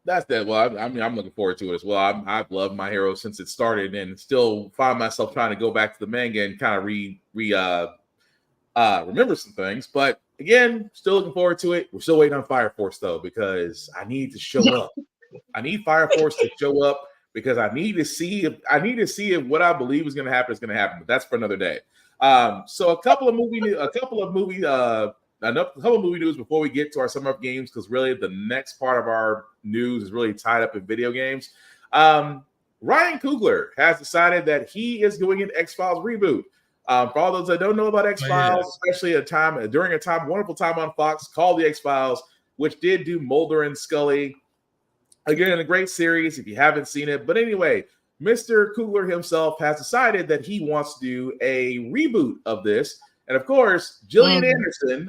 That's that. Well, I mean, I'm looking forward to it as well. I've loved My Hero since it started, and still find myself trying to go back to the manga and kind of remember some things. But again, still looking forward to it. We're still waiting on Fire Force though, because I need to show up. I need Fire Force to show up because I need to see if what I believe is going to happen is going to happen. But that's for another day. So a couple of movie news before we get to our summer of games, because really the next part of our news is really tied up in video games. Ryan Coogler has decided that he is doing an X-Files reboot. For all those that don't know about X-Files, especially during a wonderful time on Fox called The X-Files, which did do Mulder and Scully. Again, a great series if you haven't seen it. But anyway, Mr. Coogler himself has decided that he wants to do a reboot of this. And of course, Gillian Anderson,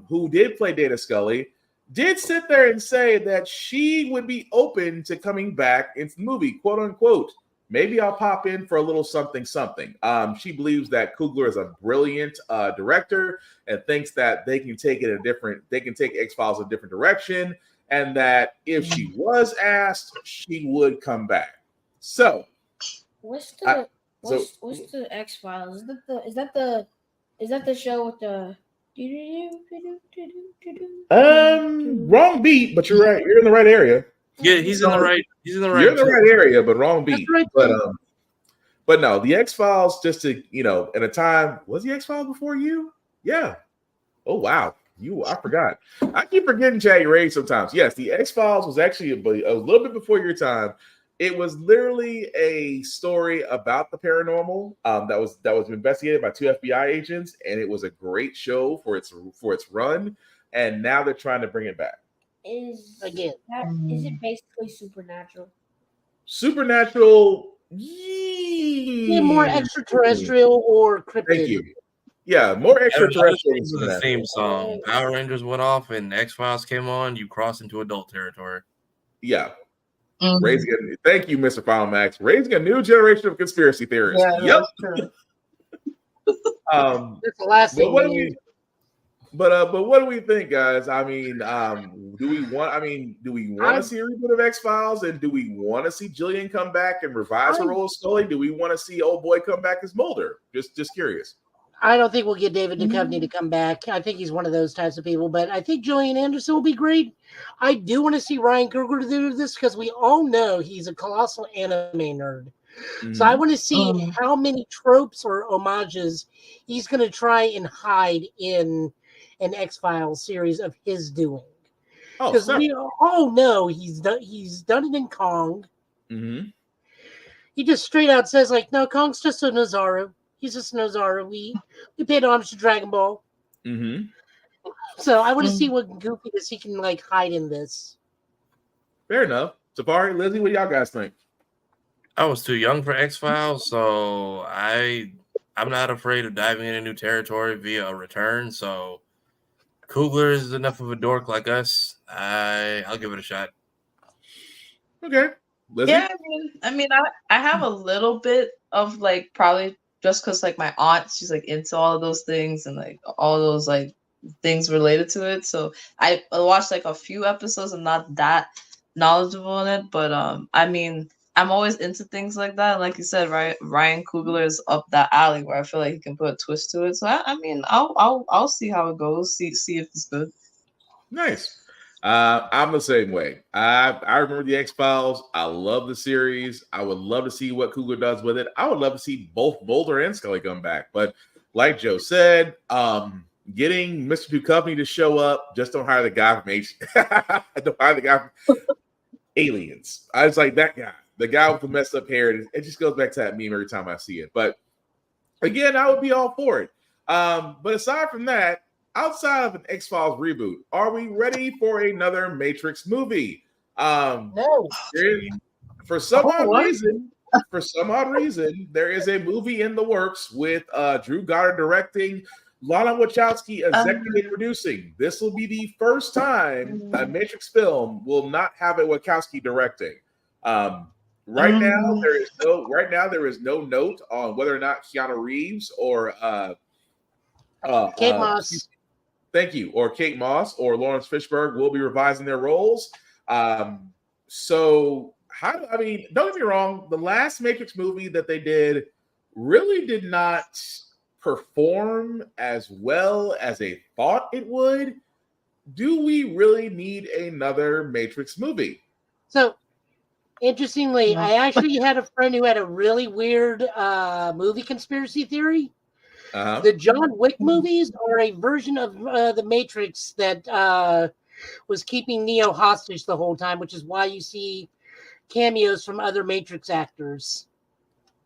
who did play Dana Scully, did sit there and say that she would be open to coming back into the movie, quote unquote. Maybe I'll pop in for a little something. She believes that Coogler is a brilliant director and thinks that they can take X-Files in a different direction, and that if she was asked, she would come back. So, what's the X-Files? Is that the show with the wrong beat, but you're right. You're in the right area. Yeah, he's in the right. You're in the right area, but wrong beat. Right. But no, the X-Files, just to at a time, was the X-Files before you? Yeah. Oh wow. I forgot. I keep forgetting Chad Ray sometimes. Yes, the X-Files was actually a little bit before your time. It was literally a story about the paranormal that was investigated by 2 FBI agents, and it was a great show for its run. And now they're trying to bring it back. Is it basically supernatural? Supernatural, more extraterrestrial or cryptid. Thank you. Yeah, more extraterrestrial. This is the theme song. Power Rangers went off and X-Files came on. You cross into adult territory. Yeah. Thank you, Mr. Final Max. Raising a new generation of conspiracy theorists. Yeah, yep. That's the last thing. But what do we think, guys? I mean, do we want to see a reboot of X-Files, and do we want to see Jillian come back and revise her role as Scully? Do we want to see old boy come back as Mulder? Just curious. I don't think we'll get David Duchovny to come back. I think he's one of those types of people, but I think Gillian Anderson will be great. I do want to see Ryan Coogler do this because we all know he's a colossal anime nerd. Mm-hmm. So I want to see how many tropes or homages he's going to try and hide in an X-Files series of his doing. Because we all know he's done it in Kong. Mm-hmm. He just straight out says, like, no, Kong's just a Nazaru. He's just a Nazaru. We paid homage to Dragon Ball. Mm-hmm. So I want to see what goofiness he can hide in this. Fair enough. Safari, Lizzie, what do y'all guys think? I was too young for X-Files, so I'm not afraid of diving into new territory via a return. So Coogler is enough of a dork like us. I'll give it a shot. Okay. Lizzie? Yeah, I mean, I have a little bit of probably just because my aunt, she's into all of those things and all those things related to it. So I watched a few episodes. I'm not that knowledgeable in it, but I mean, I'm always into things like that. Like you said, right? Ryan Coogler is up that alley where I feel like he can put a twist to it. So I mean, I'll see how it goes. See if it's good. Nice. I'm the same way. I remember the X-Files. I love the series. I would love to see what Coogler does with it. I would love to see both Mulder and Scully come back. But like Joe said, getting Mr. Duchovny to show up, just don't hire the guy from don't hire the guy from Aliens. I was like, that guy, the guy with the messed up hair. It just goes back to that meme every time I see it. But again, I would be all for it. But aside from that, outside of an X-Files reboot, are we ready for another Matrix movie? No. For some odd reason, there is a movie in the works with Drew Goddard directing, Lana Wachowski executive producing. This will be the first time a Matrix film will not have a Wachowski directing. Right now, there is no note on whether or not Keanu Reeves or Kate Moss. Thank you, or Kate Moss or Lawrence Fishburne will be revising their roles. So don't get me wrong, the last Matrix movie that they did really did not perform as well as they thought it would. Do we really need another Matrix movie? So, interestingly, I actually had a friend who had a really weird movie conspiracy theory. The John Wick movies are a version of the Matrix that was keeping Neo hostage the whole time, which is why you see cameos from other Matrix actors.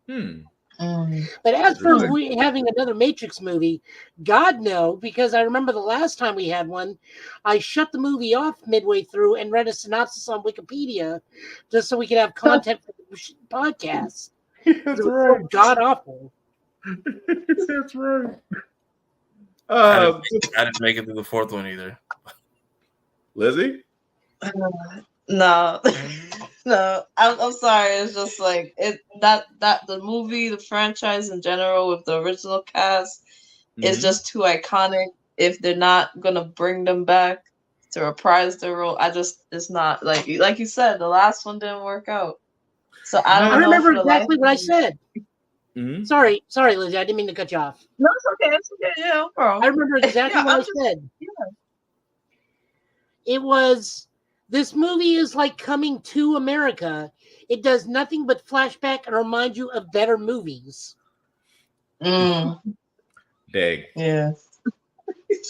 But as for having another Matrix movie, God no, because I remember the last time we had one, I shut the movie off midway through and read a synopsis on Wikipedia just so we could have content for the podcast. That's right. So god awful. That's right. I didn't make it through the fourth one either. Lizzie? No. No, I'm sorry. It's just like that the movie, the franchise in general with the original cast is just too iconic. If they're not gonna bring them back to reprise their role, it's not like you said, the last one didn't work out. So I remember exactly what I said. Sorry, Lizzie, I didn't mean to cut you off. No, it's okay. It's okay. Yeah, no problem. I remember exactly what I said. Yeah. It was, this movie is like Coming to America. It does nothing but flashback and remind you of better movies. Dang. Yeah.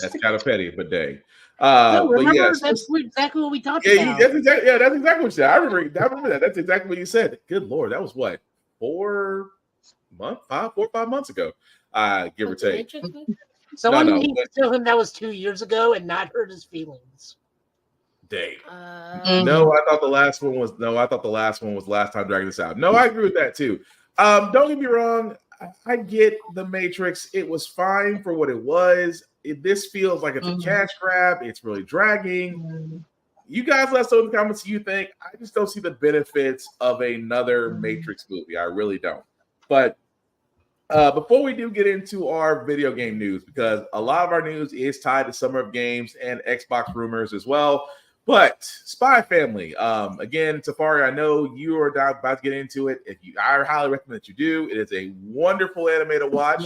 That's kind of petty, but dang. Remember, but yes, that's exactly what we talked about. That's exactly what you said. I remember that. That's exactly what you said. Good Lord, that was what, 4 or 5 months ago, give or take. Someone needs to tell him that was 2 years ago and not hurt his feelings. Dang. No, I thought the last one was last time dragging this out. No, I agree with that too. Don't get me wrong. I get the Matrix. It was fine for what it was. This feels like it's a cash grab. It's really dragging. You guys let us know in the comments what you think. I just don't see the benefits of another Matrix movie. I really don't. But before we do get into our video game news, because a lot of our news is tied to Summer of Games and Xbox rumors as well. But Spy Family, again, Safari, I know you are about to get into it. I highly recommend that you do. It is a wonderful anime to watch.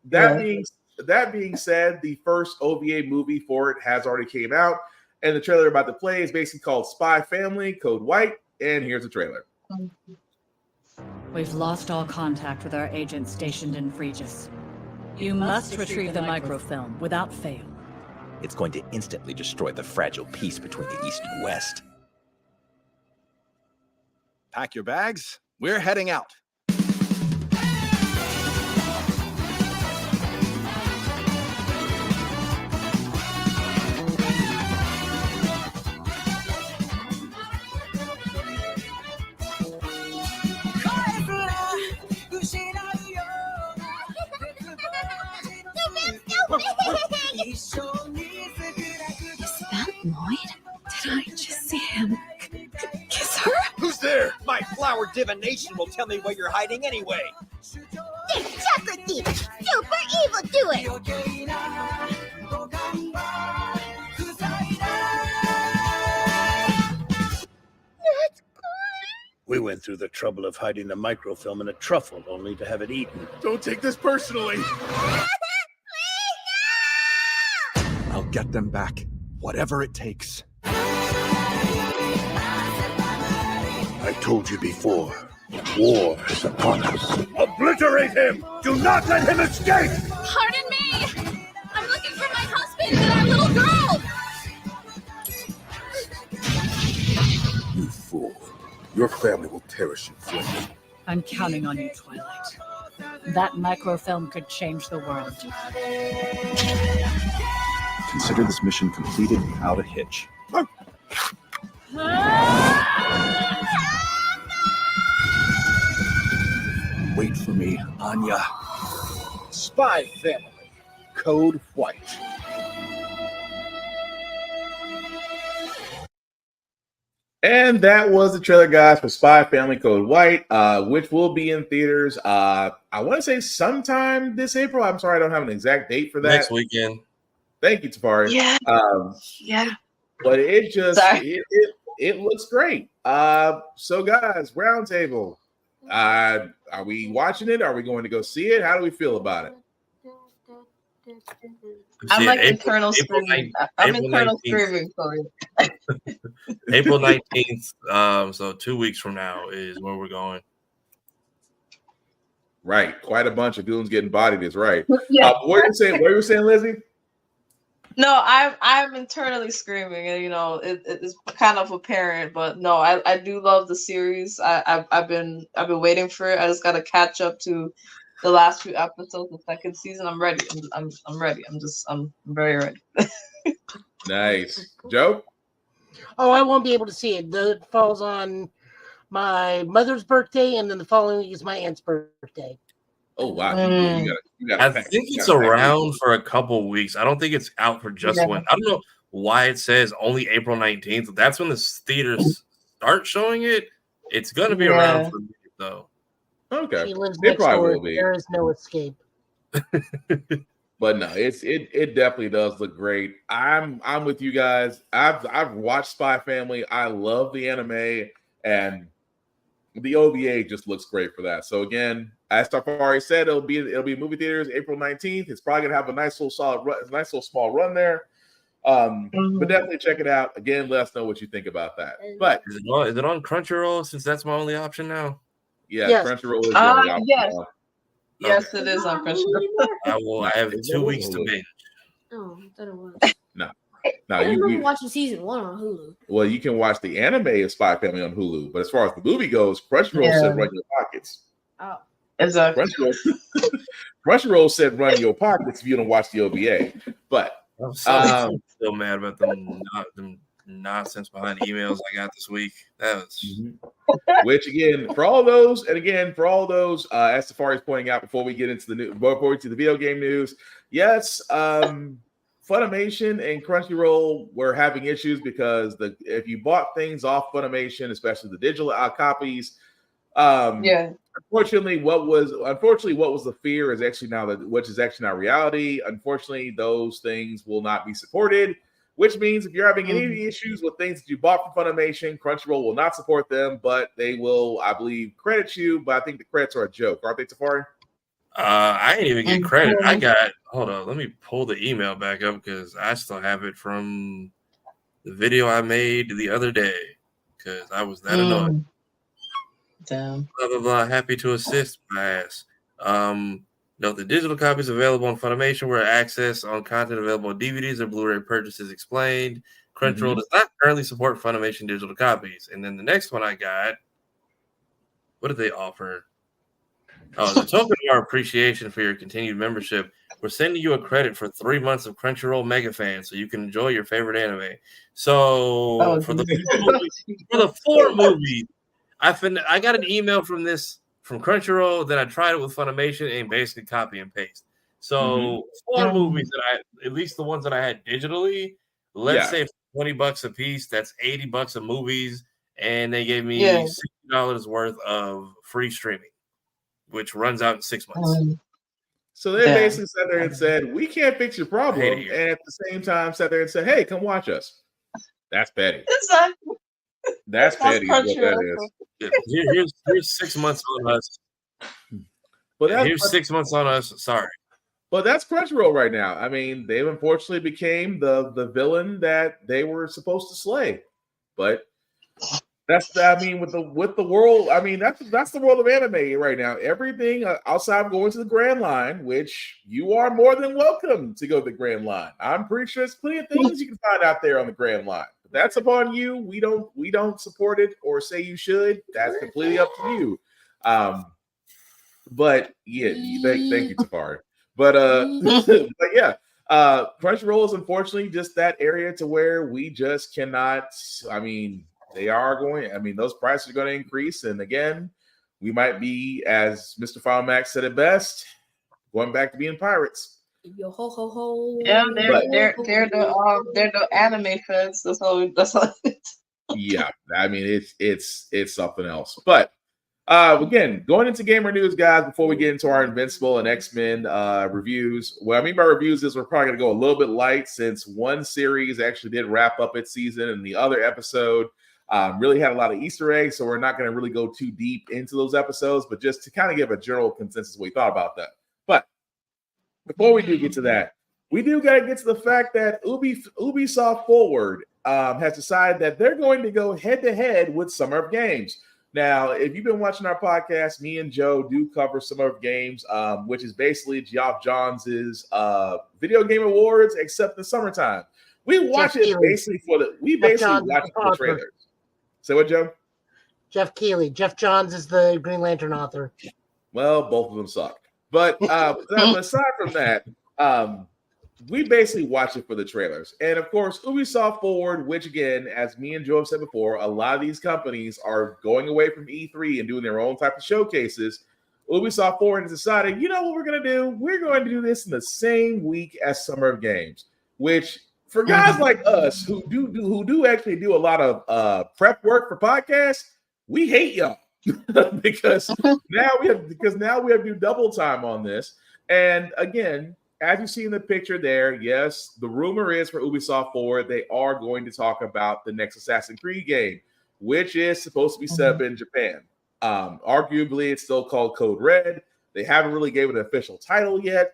That being said, the first OVA movie for it has already came out, and the trailer about to play is basically called Spy Family, Code White, and here's the trailer. We've lost all contact with our agents stationed in Phrygia. You must retrieve the microfilm without fail. It's going to instantly destroy the fragile peace between the East and West. Pack your bags. We're heading out. Is that Lloyd? Did I just see him kiss her? Who's there? My flower divination will tell me where you're hiding anyway. This chocolate thief! Super evil do it! That's good. We went through the trouble of hiding the microfilm in a truffle only to have it eaten. Don't take this personally. I'll get them back, whatever it takes. I told you before, war is upon us. Obliterate him! Do not let him escape! Pardon me! I'm looking for my husband and our little girl! You fool. Your family will perish in flames. I'm counting on you, Twilight. That microfilm could change the world. Consider this mission completed without a hitch. Wait for me, Anya. Spy Family, Code White. And that was the trailer, guys, for Spy Family Code White, which will be in theaters. I want to say sometime this April. I'm sorry, I don't have an exact date for that. Next weekend. Thank you, Tafari. Yeah. Yeah. But it just Sorry. it looks great. So guys, roundtable. Are we watching it? Are we going to go see it? How do we feel about it? I'm See, like April- internal April screaming. 9th I'm April internal 19th. screaming for it. April 19th. So 2 weeks from now is where we're going. Right, quite a bunch of goons getting bodied is right. Yeah. What were you saying, Lizzie? No, I'm internally screaming, and it's kind of apparent, but no, I do love the series. I've been waiting for it. I just gotta catch up to the last few episodes of the second season. I'm ready. I'm ready. I'm very ready. Nice, Joe. Oh, I won't be able to see it. It falls on my mother's birthday, and then the following week is my aunt's birthday. Oh wow, you got. I think it's around for a couple weeks. I don't think it's out for just one. I don't know why it says only April 19th. That's when the theaters start showing it. It's going to be around for me, though. Okay, She lives it next probably door. will be. There is no escape. But no, it definitely does look great. I'm with you guys. I've watched Spy Family. I love the anime, and the OVA just looks great for that. So again, as Tafari said, it'll be movie theaters April 19th. It's probably gonna have a nice little solid run, nice little small run there. But definitely check it out. Again, let us know what you think about that. But is it on Crunchyroll, since that's my only option now? Yeah, yes. Crunchyroll is the only option. Yes. Now. Yes, it is on Crunchyroll. I have 2 weeks to binge. Oh, I thought it was. No, I remember watching season 1 on Hulu. Well, you can watch the anime of Spy Family on Hulu, but as far as the movie goes, Crunchyroll said run your pockets. Oh, exactly. Crunchyroll said run your pockets if you don't watch the OVA. But I'm still mad about them nonsense behind emails I got this week. That was which again for all those, as Safari's pointing out before we get into the video game news, yes, Funimation and Crunchyroll were having issues because if you bought things off Funimation, especially the digital copies, unfortunately what was the fear is actually now reality. Unfortunately, those things will not be supported. Which means if you're having any issues with things that you bought from Funimation, Crunchyroll will not support them, but they will, I believe, credit you. But I think the credits are a joke, aren't they, Tafari? I didn't even get credit. Hold on, let me pull the email back up because I still have it from the video I made the other day because I was that annoyed. Damn. Blah, blah, blah. Happy to assist, my ass. Note the digital copies available on Funimation where access on content available on DVDs or Blu-ray purchases explained. Crunchyroll does not currently support Funimation digital copies. And then the next one I got, what did they offer? Oh, as a token of our appreciation for your continued membership, we're sending you a credit for 3 months of Crunchyroll Mega Fan so you can enjoy your favorite anime. So for the 4 movies, I got an email from Crunchyroll, then I tried it with Funimation and basically copy and paste. So 4 movies that at least the ones that I had digitally, let's say $20 a piece, that's $80 of movies, and they gave me $60 worth of free streaming, which runs out in 6 months. So they basically sat there and said, "We can't fix your problem," and at the same time sat there and said, "Hey, come watch us." That's petty. Exactly. That's petty. What that is. Here's 6 months on us. But here's 6 months on us. Sorry. Well, that's Crunchyroll right now. I mean, they unfortunately became the villain that they were supposed to slay. But with the world. I mean, that's the world of anime right now. Everything outside of going to the Grand Line, which you are more than welcome to go to the Grand Line. I'm pretty sure there's plenty of things you can find out there on the Grand Line. That's upon you. We don't support it or say you should. That's completely up to you. But yeah, thank you, Tafari. But yeah, Crunchyroll is unfortunately just that area to where we just cannot. I mean, those prices are going to increase, and again, we might be, as Mr. Filemax said it best, going back to being pirates. Yo ho ho ho. Yeah, they're the anime fans. That's all. Yeah, I mean it's something else. But again, going into gamer news, guys, before we get into our Invincible and X-Men reviews. What I mean by reviews is we're probably going to go a little bit light since one series actually did wrap up its season, and the other episode really had a lot of Easter eggs. So we're not going to really go too deep into those episodes, but just to kind of give a general consensus what we thought about that. But before we do get to that, we do got to get to the fact that Ubisoft Forward has decided that they're going to go head-to-head with Summer of Games. Now, if you've been watching our podcast, me and Joe do cover Summer of Games, which is basically Geoff Johns' video game awards, except in the summertime. We watch it basically for the trailers. Say what, Joe? Jeff Keighley. Geoff Johns is the Green Lantern author. Well, both of them suck. But aside from that, we basically watch it for the trailers. And of course, Ubisoft Forward, which again, as me and Joe have said before, a lot of these companies are going away from E3 and doing their own type of showcases. Ubisoft Forward has decided, you know what we're going to do? We're going to do this in the same week as Summer of Games, which for guys like us who do actually do a lot of prep work for podcasts, we hate y'all because now we have to do double time on this. And again, as you see in the picture there, yes, the rumor is for Ubisoft Forward, they are going to talk about the next Assassin's Creed game, which is supposed to be set up in Japan. Arguably, it's still called Code Red. They haven't really gave it an official title yet.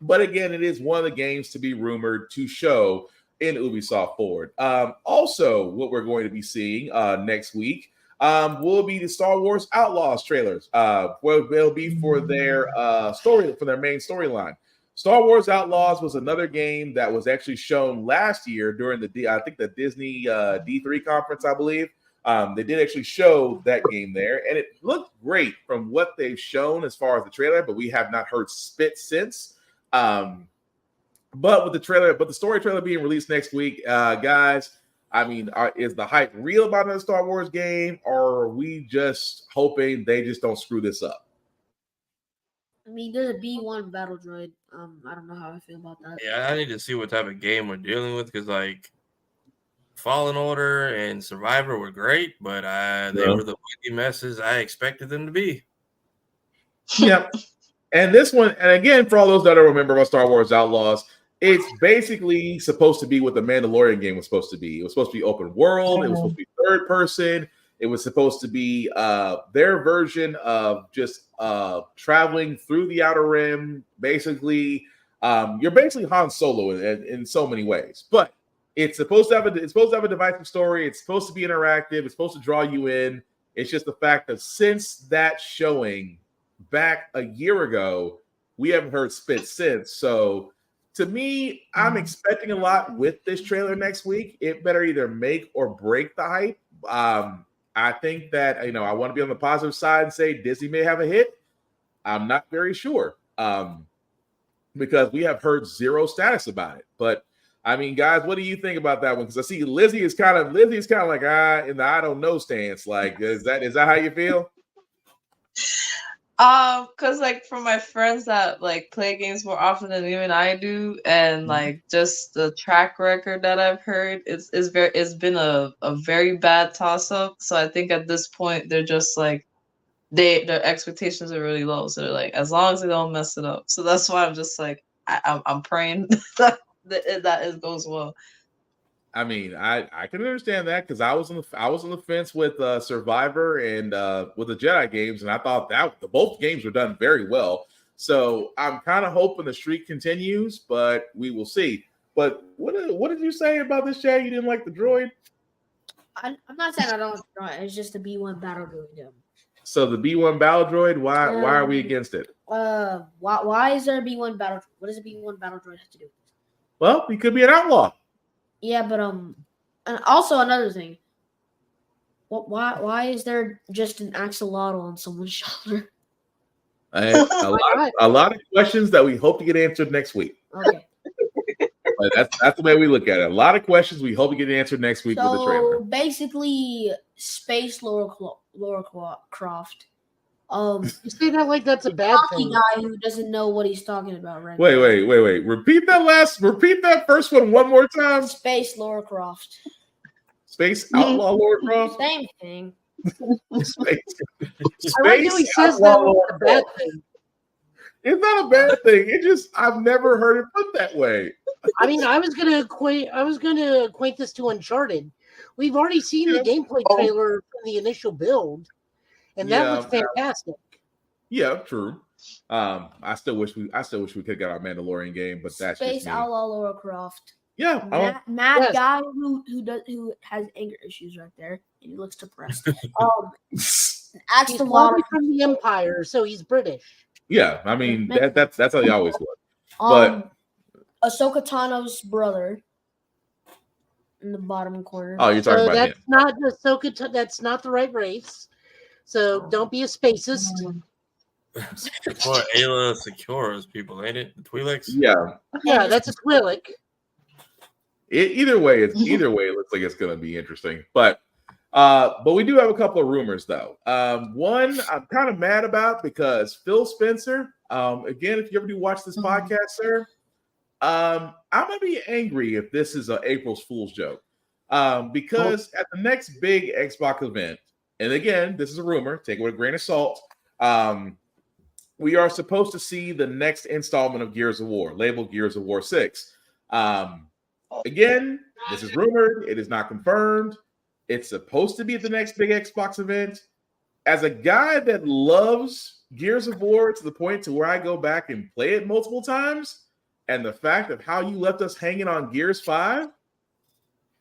But again, it is one of the games to be rumored to show in Ubisoft Forward. Also, what we're going to be seeing next week will be the Star Wars Outlaws trailers. Will be for their for their main storyline. Star Wars Outlaws was another game that was actually shown last year during the Disney D3 conference, I believe. They did actually show that game there, and it looked great from what they've shown as far as the trailer, but we have not heard spit since. But with the story trailer being released next week, guys, I mean, is the hype real about another Star Wars game, or are we just hoping they just don't screw this up? I mean, there's a B1 battle droid. I don't know how I feel about that. Yeah, I need to see what type of game we're dealing with because, like, Fallen Order and Survivor were great, but they were the bloody messes I expected them to be. Yep. And this one, and again, for all those that don't remember about Star Wars Outlaws, it's basically supposed to be what the Mandalorian game was supposed to be. It was supposed to be open world. It was supposed to be third person. It was supposed to be their version of just traveling through the Outer Rim. Basically, you're basically Han Solo in so many ways. But it's supposed to have a divisive story. It's supposed to be interactive. It's supposed to draw you in. It's just the fact that since that showing back a year ago, we haven't heard spit since. So to me, I'm expecting a lot with this trailer next week. It better either make or break the hype. I think that, I want to be on the positive side and say Disney may have a hit. I'm not very sure because we have heard zero status about it. But I mean, guys, what do you think about that one? Because I see Lizzie is kind of like in the I don't know stance. Like, is that how you feel? Because like from my friends that like play games more often than even I do, and like just the track record that I've heard, it's been a very bad toss up. So I think at this point they're just like their expectations are really low. So they're like, as long as they don't mess it up. So that's why I'm just like I'm praying that it goes well. I mean, I can understand that because I was on the fence with Survivor and with the Jedi games, and I thought that both games were done very well. So I'm kind of hoping the streak continues, but we will see. But what did you say about this, Jay? You didn't like the droid? I'm not saying I don't like the droid. It's just the B1 battle droid. So the B1 battle droid, why are we against it? Why is there a B1 battle? What does a B1 battle droid have to do with this? Well, he could be an outlaw. Yeah, but and also another thing. Why is there just an axolotl on someone's shoulder? A lot of questions that we hope to get answered next week. Okay. But that's the way we look at it. A lot of questions we hope to get answered next week with the trailer. So basically, space Laura Croft. You say that like that's a bad thing. Guy who doesn't know what he's talking about right Wait. Repeat that first one one more time. Space Laura Croft. Space Outlaw Lara Croft. Same thing. Space I like how he says that Outlaw was Lara a bad Croft. thing. It's not a bad thing. It just I've never heard it put that way. I mean, I was gonna acquaint this to Uncharted. We've already seen the gameplay trailer from the initial build, and that looked fantastic. Yeah, true. I still wish we could have got our Mandalorian game, but that's Space just me. Outlaw Lara Croft. Yeah, mad guy who has anger issues right there, and he looks depressed. Axe He's the water from the Empire, so he's British. Yeah, I mean that's how he always look. But Ahsoka Tano's brother in the bottom corner. Oh, you're talking about that's him. not Ahsoka. That's not the right race. So don't be a spacist. Or Ayla Secura's people, ain't it? The Twi'leks? Yeah, that's a Twi'lek. Either way, it looks like it's going to be interesting. But we do have a couple of rumors though. One I'm kind of mad about because Phil Spencer. Again, if you ever do watch this podcast, sir, I'm gonna be angry if this is an April's Fool's joke. Because at the next big Xbox event, and again, this is a rumor, take it with a grain of salt. We are supposed to see the next installment of Gears of War, labeled Gears of War 6. Again, this is rumored, it is not confirmed. It's supposed to be at the next big Xbox event. As a guy that loves Gears of War to the point to where I go back and play it multiple times, and the fact of how you left us hanging on Gears 5,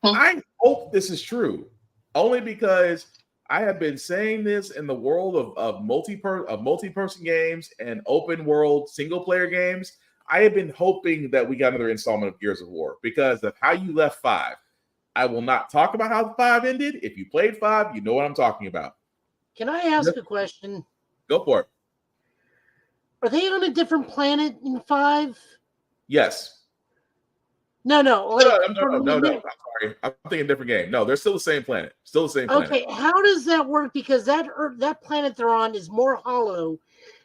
I hope this is true. Only because I have been saying this in the world of multi-person games and open world single player games. I have been hoping that we got another installment of Gears of War because of how you left 5. I will not talk about how 5 ended. If you played 5, you know what I'm talking about. Can I ask a question? Go for it. Are they on a different planet in 5? Yes. No. No. I'm sorry. I'm thinking different game. No, they're still the same planet. Still the same planet. Okay, how does that work? Because that planet they're on is more hollow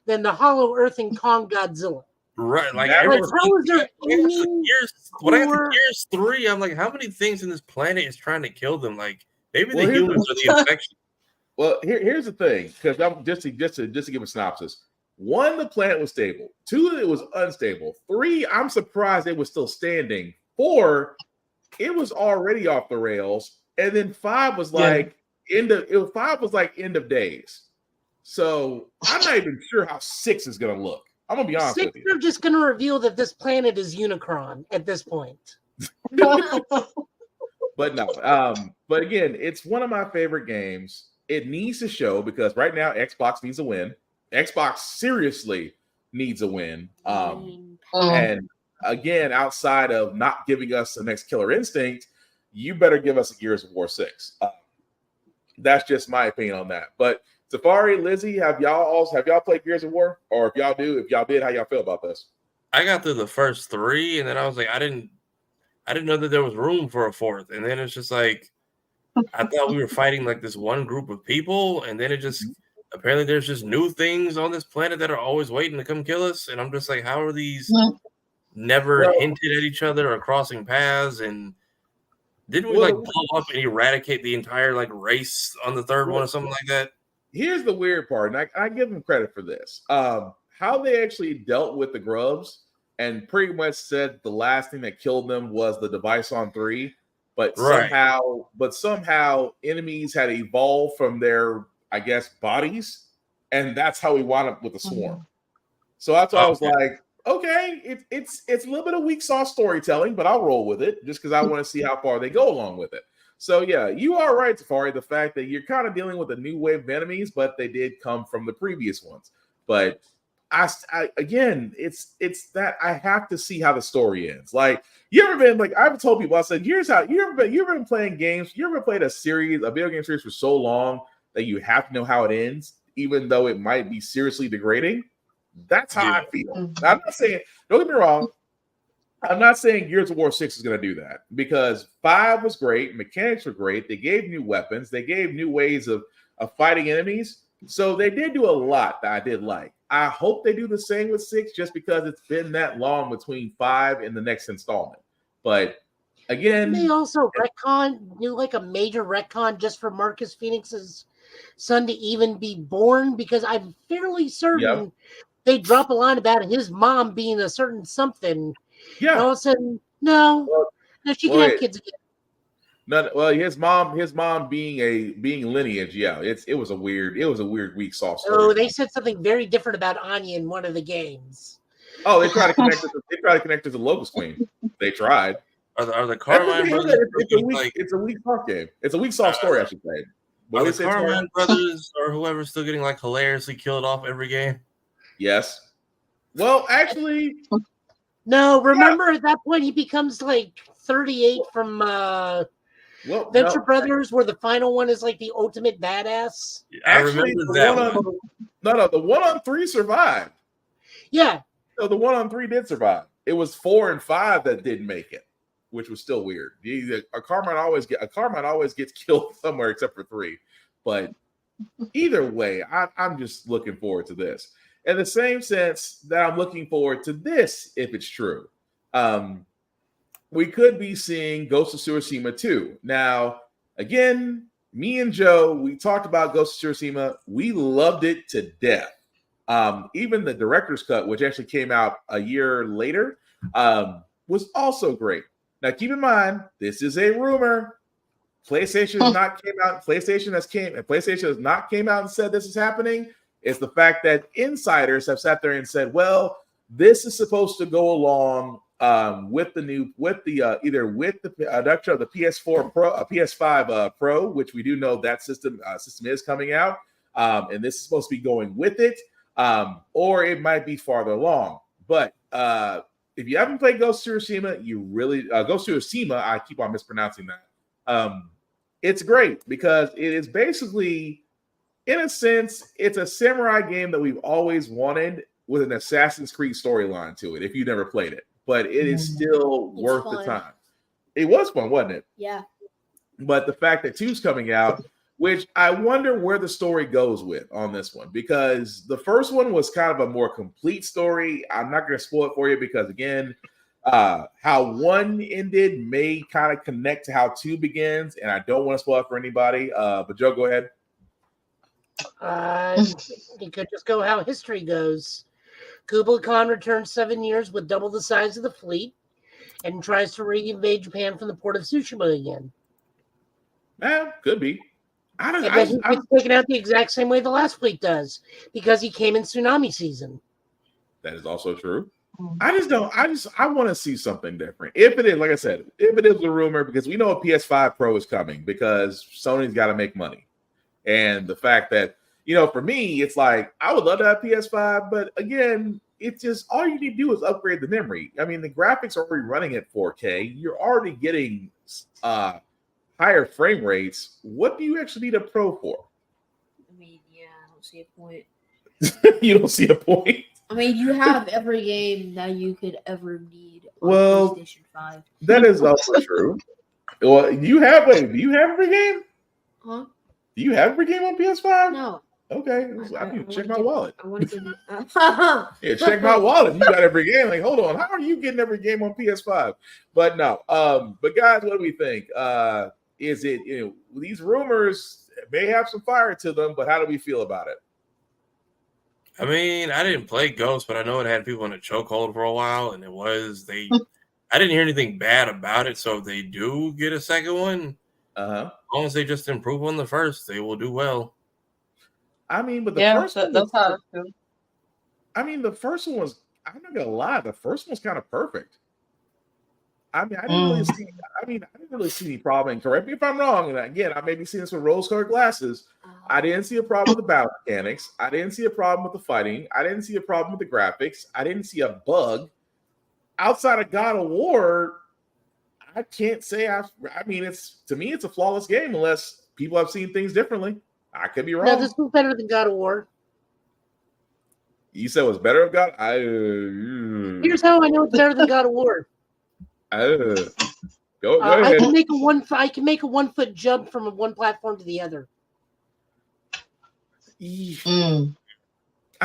than the hollow Earth in Kong Godzilla. Right, like how is there when I got to Gears 3, I'm like, how many things in this planet is trying to kill them? Like maybe the humans are the infection. Well, here's the thing, because I'm just to give a synopsis. 1, the planet was stable. 2, it was unstable. 3, I'm surprised it was still standing. 4, it was already off the rails, and then 5 was like end of days. So I'm not even sure how 6 is going to look. I'm gonna be honest with you. They're just going to reveal that this planet is Unicron at this point. But no, but again, it's one of my favorite games. It needs to show because right now Xbox needs a win. Xbox seriously needs a win. And again, outside of not giving us the next Killer Instinct, you better give us a Gears of War 6. That's just my opinion on that. But Safari, Lizzie, have y'all played Gears of War? Or if y'all did, how y'all feel about this? I got through the first 3, and then I was like, I didn't know that there was room for a 4th. And then it's just like, I thought we were fighting like this one group of people, and then it just apparently there's just new things on this planet that are always waiting to come kill us. And I'm just like, how are these never hinted at each other or crossing paths? And didn't we like blow up and eradicate the entire like race on the 3rd one or something like that? Here's the weird part, and I give them credit for this. How they actually dealt with the grubs and pretty much said the last thing that killed them was the device on 3, but somehow enemies had evolved from their, I guess, bodies, and that's how we wound up with the swarm. So that's why I was like, okay, it's a little bit of weak sauce storytelling, but I'll roll with it just because I want to see how far they go along with it. So yeah, you are right, Safari. The fact that you're kind of dealing with a new wave of enemies, but they did come from the previous ones. But I again, it's that I have to see how the story ends. Like, you ever been like I've told people, I said, here's how you ever been playing games. You ever played a video game series for so long that you have to know how it ends, even though it might be seriously degrading. That's how I feel. I'm not saying, don't get me wrong. I'm not saying Gears of War 6 is going to do that because 5 was great. Mechanics were great. They gave new weapons. They gave new ways of fighting enemies. So they did do a lot that I did like. I hope they do the same with 6 just because it's been that long between 5 and the next installment. But Again, they also do like a major retcon just for Marcus Phoenix's son to even be born, because I'm fairly certain they drop a line about his mom being a certain something. Yeah. And all of a sudden, no, she can have kids again. No, well, his mom being lineage. Yeah, it was a weird weak soft story. Oh, they said something very different about Anya in one of the games. Oh, they tried to connect it. They tried to connect it to Locust Queen. They tried. Are the Carmine brothers? It's a weak soft game. It's a weak soft story, I should say. Are the Carmine brothers or whoever's still getting like hilariously killed off every game? Yes. Well, actually, no. Remember, at that point, he becomes like 38 from Venture Brothers, where the final one is like the ultimate badass. I remember that one. The 1-on-3 survived. Yeah. So the 1-on-3 did survive. It was 4 and 5 that didn't make it, which was still weird. A Carmine always gets killed somewhere except for 3. But either way, I'm just looking forward to this. In the same sense that I'm looking forward to this, if it's true. We could be seeing Ghost of Tsushima 2. Now, again, me and Joe, we talked about Ghost of Tsushima. We loved it to death. Even the director's cut, which actually came out a year later, was also great. Now, keep in mind, this is a rumor. PlayStation has not came out. PlayStation has not came out and said this is happening. It's the fact that insiders have sat there and said, well, this is supposed to go along with the adaptation of the PS4 Pro, PS5 Pro, which we do know that system is coming out, and this is supposed to be going with it, or it might be farther along. But if you haven't played Ghost of Tsushima, you really Ghost of Tsushima. I keep on mispronouncing that. It's great because it is basically, in a sense, it's a samurai game that we've always wanted with an Assassin's Creed storyline to it. If you never played it. But it is still worth the time. It was fun, wasn't it? Yeah. But the fact that 2's coming out, which I wonder where the story goes with on this one, because the first one was kind of a more complete story. I'm not going to spoil it for you because, again, how 1 ended may kind of connect to how 2 begins, and I don't want to spoil it for anybody. But Joe, go ahead. You could just go how history goes. Kublai Khan returns 7 years with double the size of the fleet and tries to reinvade Japan from the port of Tsushima again. Could be. He gets taken out the exact same way the last fleet does because he came in tsunami season. That is also true. I want to see something different. If it is, like I said, if it is a rumor, because we know a PS5 Pro is coming because Sony's got to make money. And the fact that, for me, it's like, I would love to have PS5, but again, it's just all you need to do is upgrade the memory. I mean, the graphics are already running at 4K. You're already getting higher frame rates. What do you actually need a Pro for? I mean, yeah, I don't see a point. You don't see a point? I mean, you have every game that you could ever need on PlayStation 5. That is also true. Well, do you have every game? Huh? Do you have every game on PS5? No. Okay, I need to check my wallet. I want to give Yeah, check my wallet. You got every game. Like, hold on, how are you getting every game on PS5? But no, but guys, what do we think? Is it these rumors may have some fire to them, but how do we feel about it? I mean, I didn't play Ghost, but I know it had people in a chokehold for a while, and I didn't hear anything bad about it. So if they do get a second one, as long as they just improve on the first, they will do well. I mean, but the first one, that's how I feel. I mean, the first one was, I'm not gonna lie, the first one was kind of perfect. I mean, I didn't really see any problem. And correct me if I'm wrong. And again, I may be seeing this with rose-colored glasses. I didn't see a problem with the battle mechanics. I didn't see a problem with the fighting. I didn't see a problem with the graphics. I didn't see a bug. Outside of God of War, I can't say to me, it's a flawless game unless people have seen things differently. I could be wrong. No, this was better than God of War. You said it was better than God? Here's how I know it's better than God of War. Go ahead. I can make a 1 foot jump from one platform to the other. I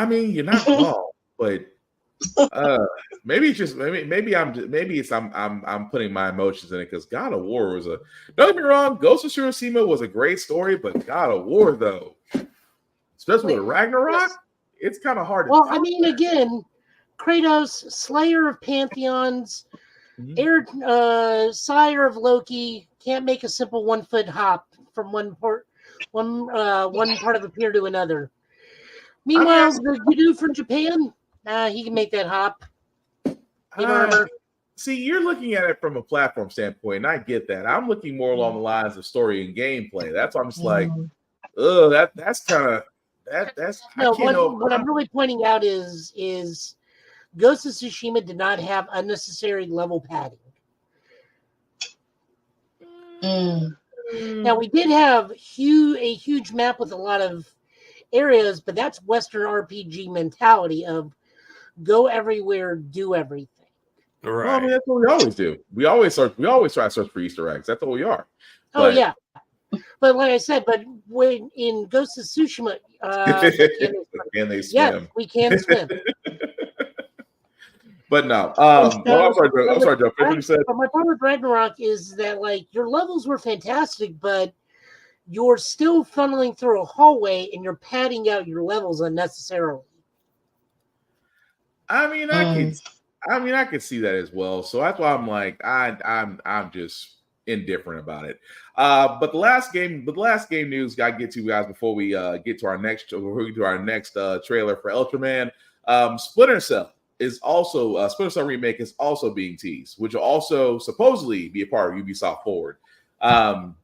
mean, you're not wrong, but Maybe it's just maybe I'm putting my emotions in it because God of War was a don't get me wrong, Ghost of Tsushima was a great story, but God of War though, especially with Ragnarok, it's kind of hard to Well, I mean, again, Kratos, Slayer of Pantheons, sire of Loki, can't make a simple 1 foot hop from one part of a pier to another. Meanwhile, the dude from Japan, he can make that hop. See, you're looking at it from a platform standpoint, and I get that. I'm looking more along the lines of story and gameplay. That's why I'm just like, that's kind of that's. No, what I'm really pointing out is Ghost of Tsushima did not have unnecessary level padding. Now, we did have a huge map with a lot of areas, but that's Western RPG mentality of go everywhere, do everything. Right. Well, I mean, that's what we always do. We always try to search for Easter eggs. That's what we are. But, yeah. But like I said, when in Ghost of Tsushima, can they swim? Yes, we can swim. But no. I'm sorry, Joe. What you said? But my problem with Ragnarok is that like your levels were fantastic, but you're still funneling through a hallway and you're padding out your levels unnecessarily. I mean, I could see that as well. So that's why I'm like, I'm just indifferent about it. But the last game news got to get to, guys, before we get to our next trailer for Ultraman. Splinter Cell Splinter Cell remake is also being teased, which will also supposedly be a part of Ubisoft Forward.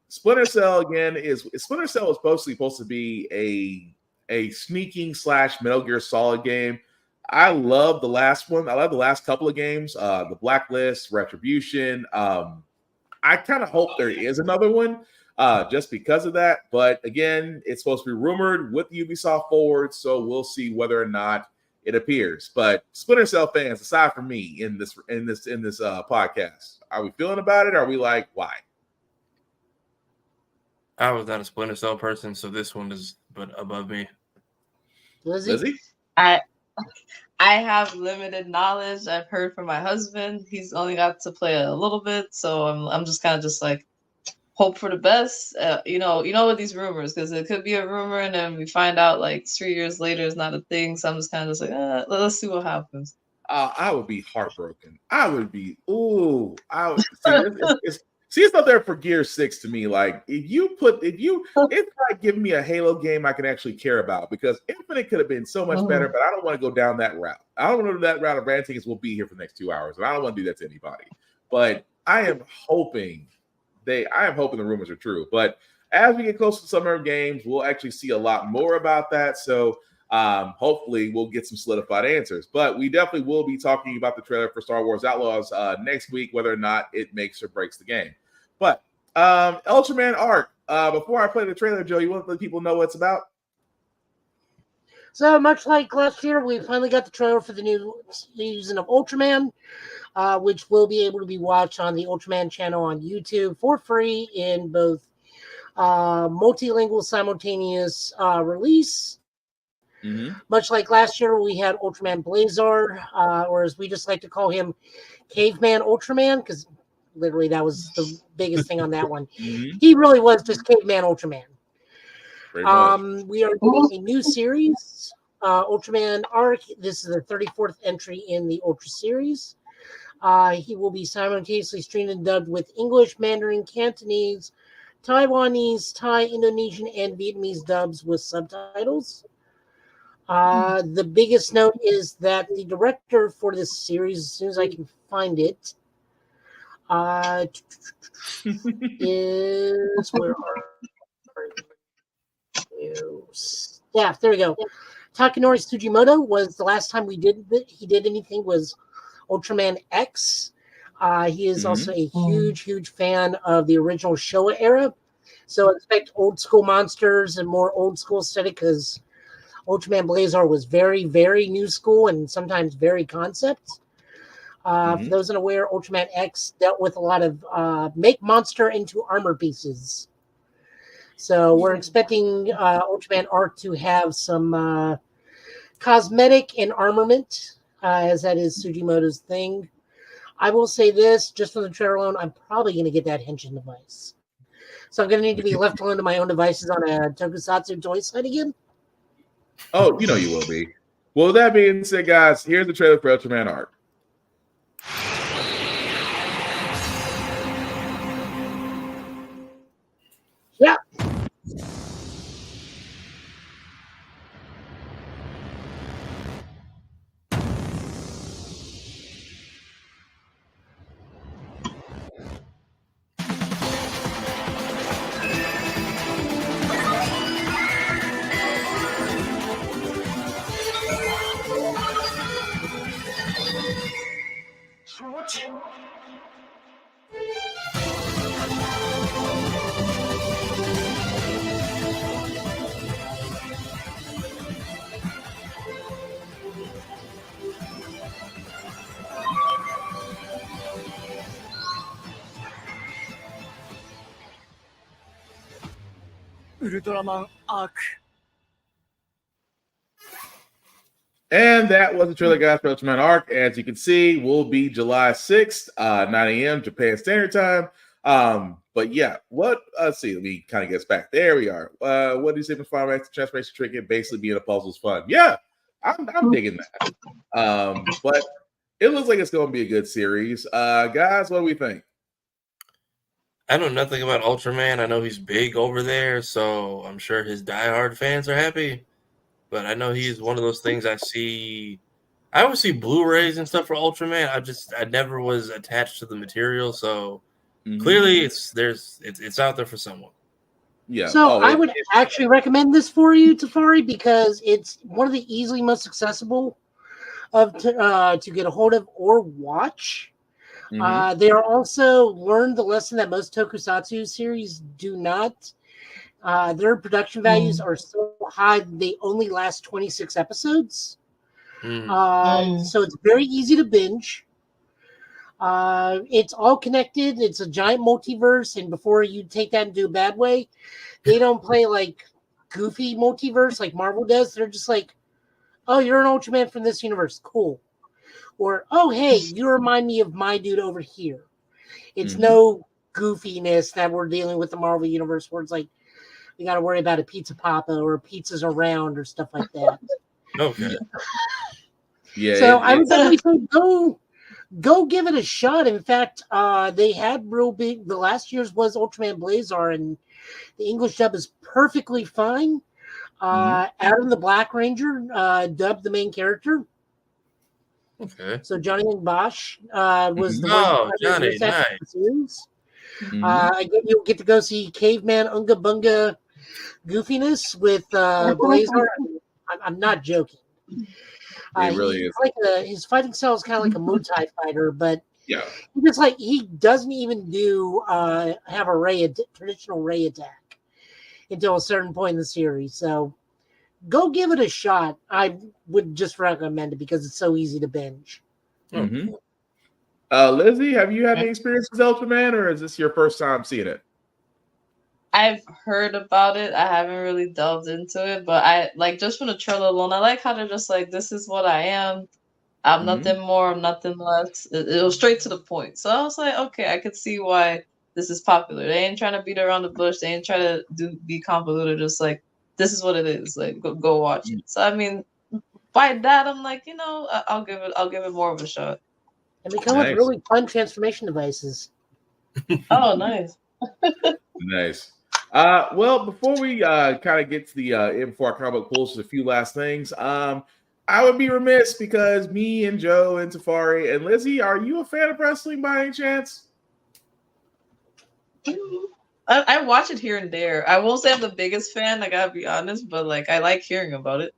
Splinter Cell is supposed to be a sneaking / Metal Gear Solid game. I love the last one. I love the last couple of games, the Blacklist, Retribution. I kind of hope there is another one just because of that. But again, it's supposed to be rumored with Ubisoft Forward, so we'll see whether or not it appears. But Splinter Cell fans, aside from me in this podcast, are we feeling about it? Or are we like, why? I was not a Splinter Cell person, so this one is above me. Lizzie? I have limited knowledge. I've heard from my husband. He's only got to play a little bit, so I'm just kind of just like hope for the best. You know with these rumors, because it could be a rumor and then we find out like 3 years later it's not a thing. So I'm just kind of just like, let's see what happens. I would be heartbroken. I would be see, it's not there for Gear 6 to me. Like it's like giving me a Halo game I can actually care about, because Infinite could have been so much better, but I don't want to go down that route. I don't want to do that route of ranting. We'll be here for the next 2 hours, and I don't want to do that to anybody. But I am hoping the rumors are true. But as we get closer to Summer Games, we'll actually see a lot more about that. So hopefully we'll get some solidified answers. But we definitely will be talking about the trailer for Star Wars Outlaws next week, whether or not it makes or breaks the game. But Ultraman Arc, before I play the trailer, Joe, you want to let people know what it's about? So much like last year, we finally got the trailer for the new season of Ultraman, which will be able to be watched on the Ultraman channel on YouTube for free in both multilingual simultaneous release. Much like last year, we had Ultraman Blazar, or as we just like to call him, Caveman Ultraman, because literally that was the biggest thing on that one. He really was just Caveman Ultraman. We are doing a new series, Ultraman Arc. This is the 34th entry in the Ultra series. He will be simultaneously streamed and dubbed with English, Mandarin, Cantonese, Taiwanese, Thai, Indonesian, and Vietnamese dubs with subtitles. The biggest note is that the director for this series, as soon as I can find it, is where are you? Staff. There we go. Takanori Tsujimoto was the last time he did anything was Ultraman X. He is also a huge fan of the original Showa era. So expect old school monsters and more old school aesthetic, because Ultraman Blazar was very, very new school and sometimes very concept. For those unaware, Ultraman X dealt with a lot of make monster into armor pieces. So we're expecting Ultraman Arc to have some cosmetic and armament as that is Sugimoto's thing. I will say this, just from the trailer alone, I'm probably going to get that Henshin device. So I'm going to need to be left alone to my own devices on a Tokusatsu toy site again. Oh, you know you will be. Well, that being said, guys, here's the trailer for Ultraman Arc. Yeah. Ultraman Arc. And that was the trailer, guys, for Ultraman Arc. As you can see, will be July 6th, 9 a.m. Japan Standard Time. But yeah, let's see, let me kind of get us back. There we are. What do you say before the transformation trick? It basically being a puzzle is fun. Yeah, I'm digging that. But it looks like it's going to be a good series. Guys, what do we think? I know nothing about Ultraman. I know he's big over there, so I'm sure his diehard fans are happy. But I know he's one of those things I see. I always see Blu-rays and stuff for Ultraman. I never was attached to the material, so clearly it's out there for someone. Yeah. So I would actually recommend this for you, Tafari, because it's one of the easily most accessible to get a hold of or watch. They are also learned the lesson that most Tokusatsu series do not. Their production values are so high they only last 26 episodes. So it's very easy to binge. It's all connected. It's a giant multiverse, and before you take that into a bad way, they don't play like goofy multiverse like Marvel does. They're just like, oh, you're an Ultraman from this universe. Cool. Or, oh, hey, you remind me of my dude over here. It's no goofiness that we're dealing with the Marvel universe where it's like, you got to worry about a pizza papa or pizzas around or stuff like that. Okay. Yeah. So I would definitely say go give it a shot. In fact, they had real big. The last year's was Ultraman Blazar, and the English dub is perfectly fine. Adam the Black Ranger dubbed the main character. Okay. So Johnny Bosch was the one. Johnny, nice. Again, you'll get to go see Caveman Unga Bunga goofiness with Blazar. I'm not joking. It really is. His fighting style is kind of like a Muay Thai fighter, but yeah, he doesn't even do have a traditional ray attack until a certain point in the series. So go give it a shot. I would just recommend it because it's so easy to binge. Lizzie, have you had any experience with Ultraman, or is this your first time seeing it? I've heard about it. I haven't really delved into it, but I like just from the trailer alone. I like how they're just like, "This is what I am. I'm nothing more. I'm nothing less." It was straight to the point. So I was like, okay, I could see why this is popular. They ain't trying to beat around the bush. They ain't trying to be convoluted. Just like, this is what it is. Like, go watch it. So I mean, by that, I'm like, I'll give it more of a shot. And they come with really fun transformation devices. Oh, nice. Nice. Well, before we kind of get to the before our comic pulls, just a few last things. I would be remiss because me and Joe and Tafari and Lizzie, are you a fan of wrestling by any chance? I watch it here and there. I won't say I'm the biggest fan. I gotta be honest, but like I like hearing about it.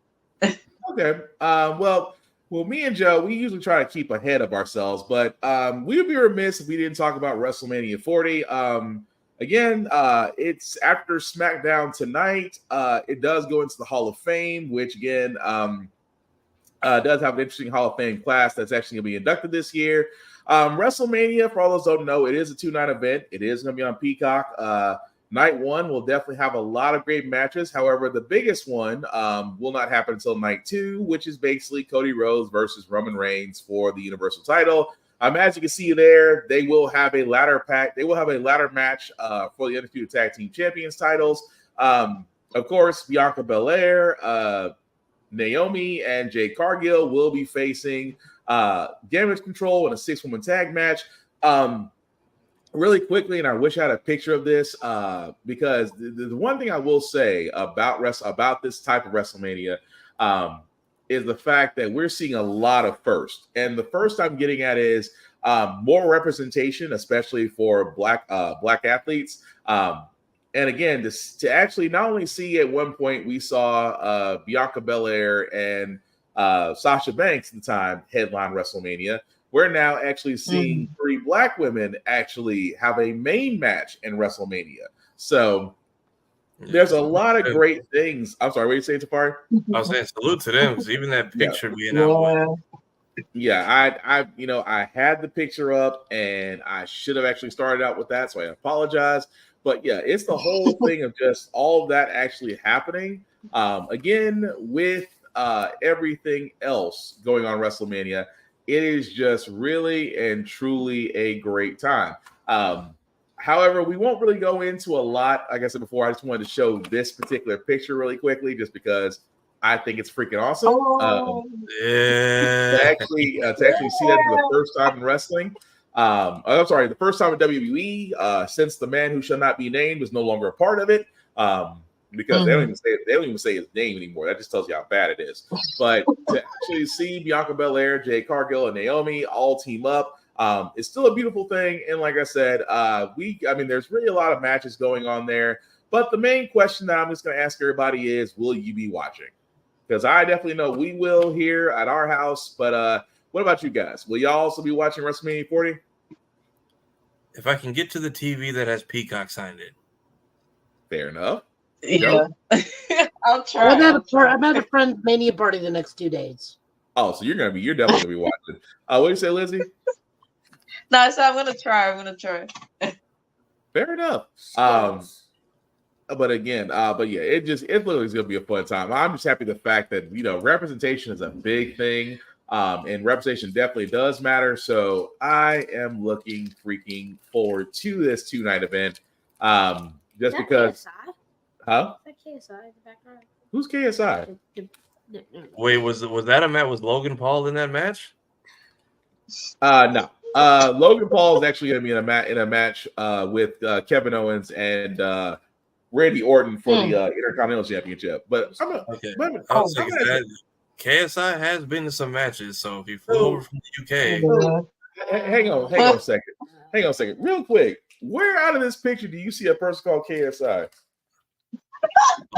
Okay. Well, me and Joe, we usually try to keep ahead of ourselves, but we would be remiss if we didn't talk about WrestleMania 40. Again, it's after SmackDown tonight. It does go into the Hall of Fame, which again does have an interesting Hall of Fame class that's actually going to be inducted this year. WrestleMania, for all those who don't know, it is a 2-night event. It is going to be on Peacock. Night one will definitely have a lot of great matches. However, the biggest one will not happen until night two, which is basically Cody Rhodes versus Roman Reigns for the Universal title. As you can see there, they will have a ladder pack. They will have a ladder match for the Undisputed Tag Team Champions titles. Of course, Bianca Belair, Naomi, and Jade Cargill will be facing Damage Control in a 6-woman tag match. Really quickly, and I wish I had a picture of this because the one thing I will say about this type of WrestleMania is the fact that we're seeing a lot of first. And the first I'm getting at is more representation, especially for black athletes. And again, to actually not only see at one point we saw Bianca Belair and Sasha Banks at the time headline WrestleMania. We're now actually seeing 3 black women actually have a main match in WrestleMania. So there's a lot of great things. I'm sorry, what are you saying, Tafari? I was saying salute to them because even that picture being out. Yeah, I had the picture up and I should have actually started out with that, so I apologize. But yeah, it's the whole thing of just all of that actually happening. Again, with everything else going on WrestleMania, it is just really and truly a great time. However, we won't really go into a lot. Like I said before, I just wanted to show this particular picture really quickly, just because I think it's freaking awesome. To actually see that for the first time in wrestling. I'm sorry, the first time in WWE since the man who shall not be named is no longer a part of it. Because they don't even say his name anymore. That just tells you how bad it is. But to actually see Bianca Belair, Jade Cargill, and Naomi all team up, it's still a beautiful thing. And like I said, there's really a lot of matches going on there. But the main question that I'm just going to ask everybody is, will you be watching? Because I definitely know we will here at our house. But what about you guys? Will y'all also be watching WrestleMania 40? If I can get to the TV that has Peacock signed in. Fair enough. Yeah. I'll try. I'm at a friend's mania party the next 2 days. Oh, so you're definitely gonna be watching. What do you say, Lizzie? No, so I'm gonna try. Fair enough. But yeah, it literally is gonna be a fun time. I'm just happy the fact that representation is a big thing. And representation definitely does matter. So I am looking freaking forward to this 2-night event. Just because. KSI? Huh? Is that KSI in the background? Who's KSI? Wait, was that a match? Was Logan Paul in that match? No. Logan Paul is actually going to be in a match with Kevin Owens and Randy Orton for the Intercontinental Championship. But KSI has been to some matches, so if he flew over from the UK. Hang on a second. Real quick. Where out of this picture do you see a person called KSI?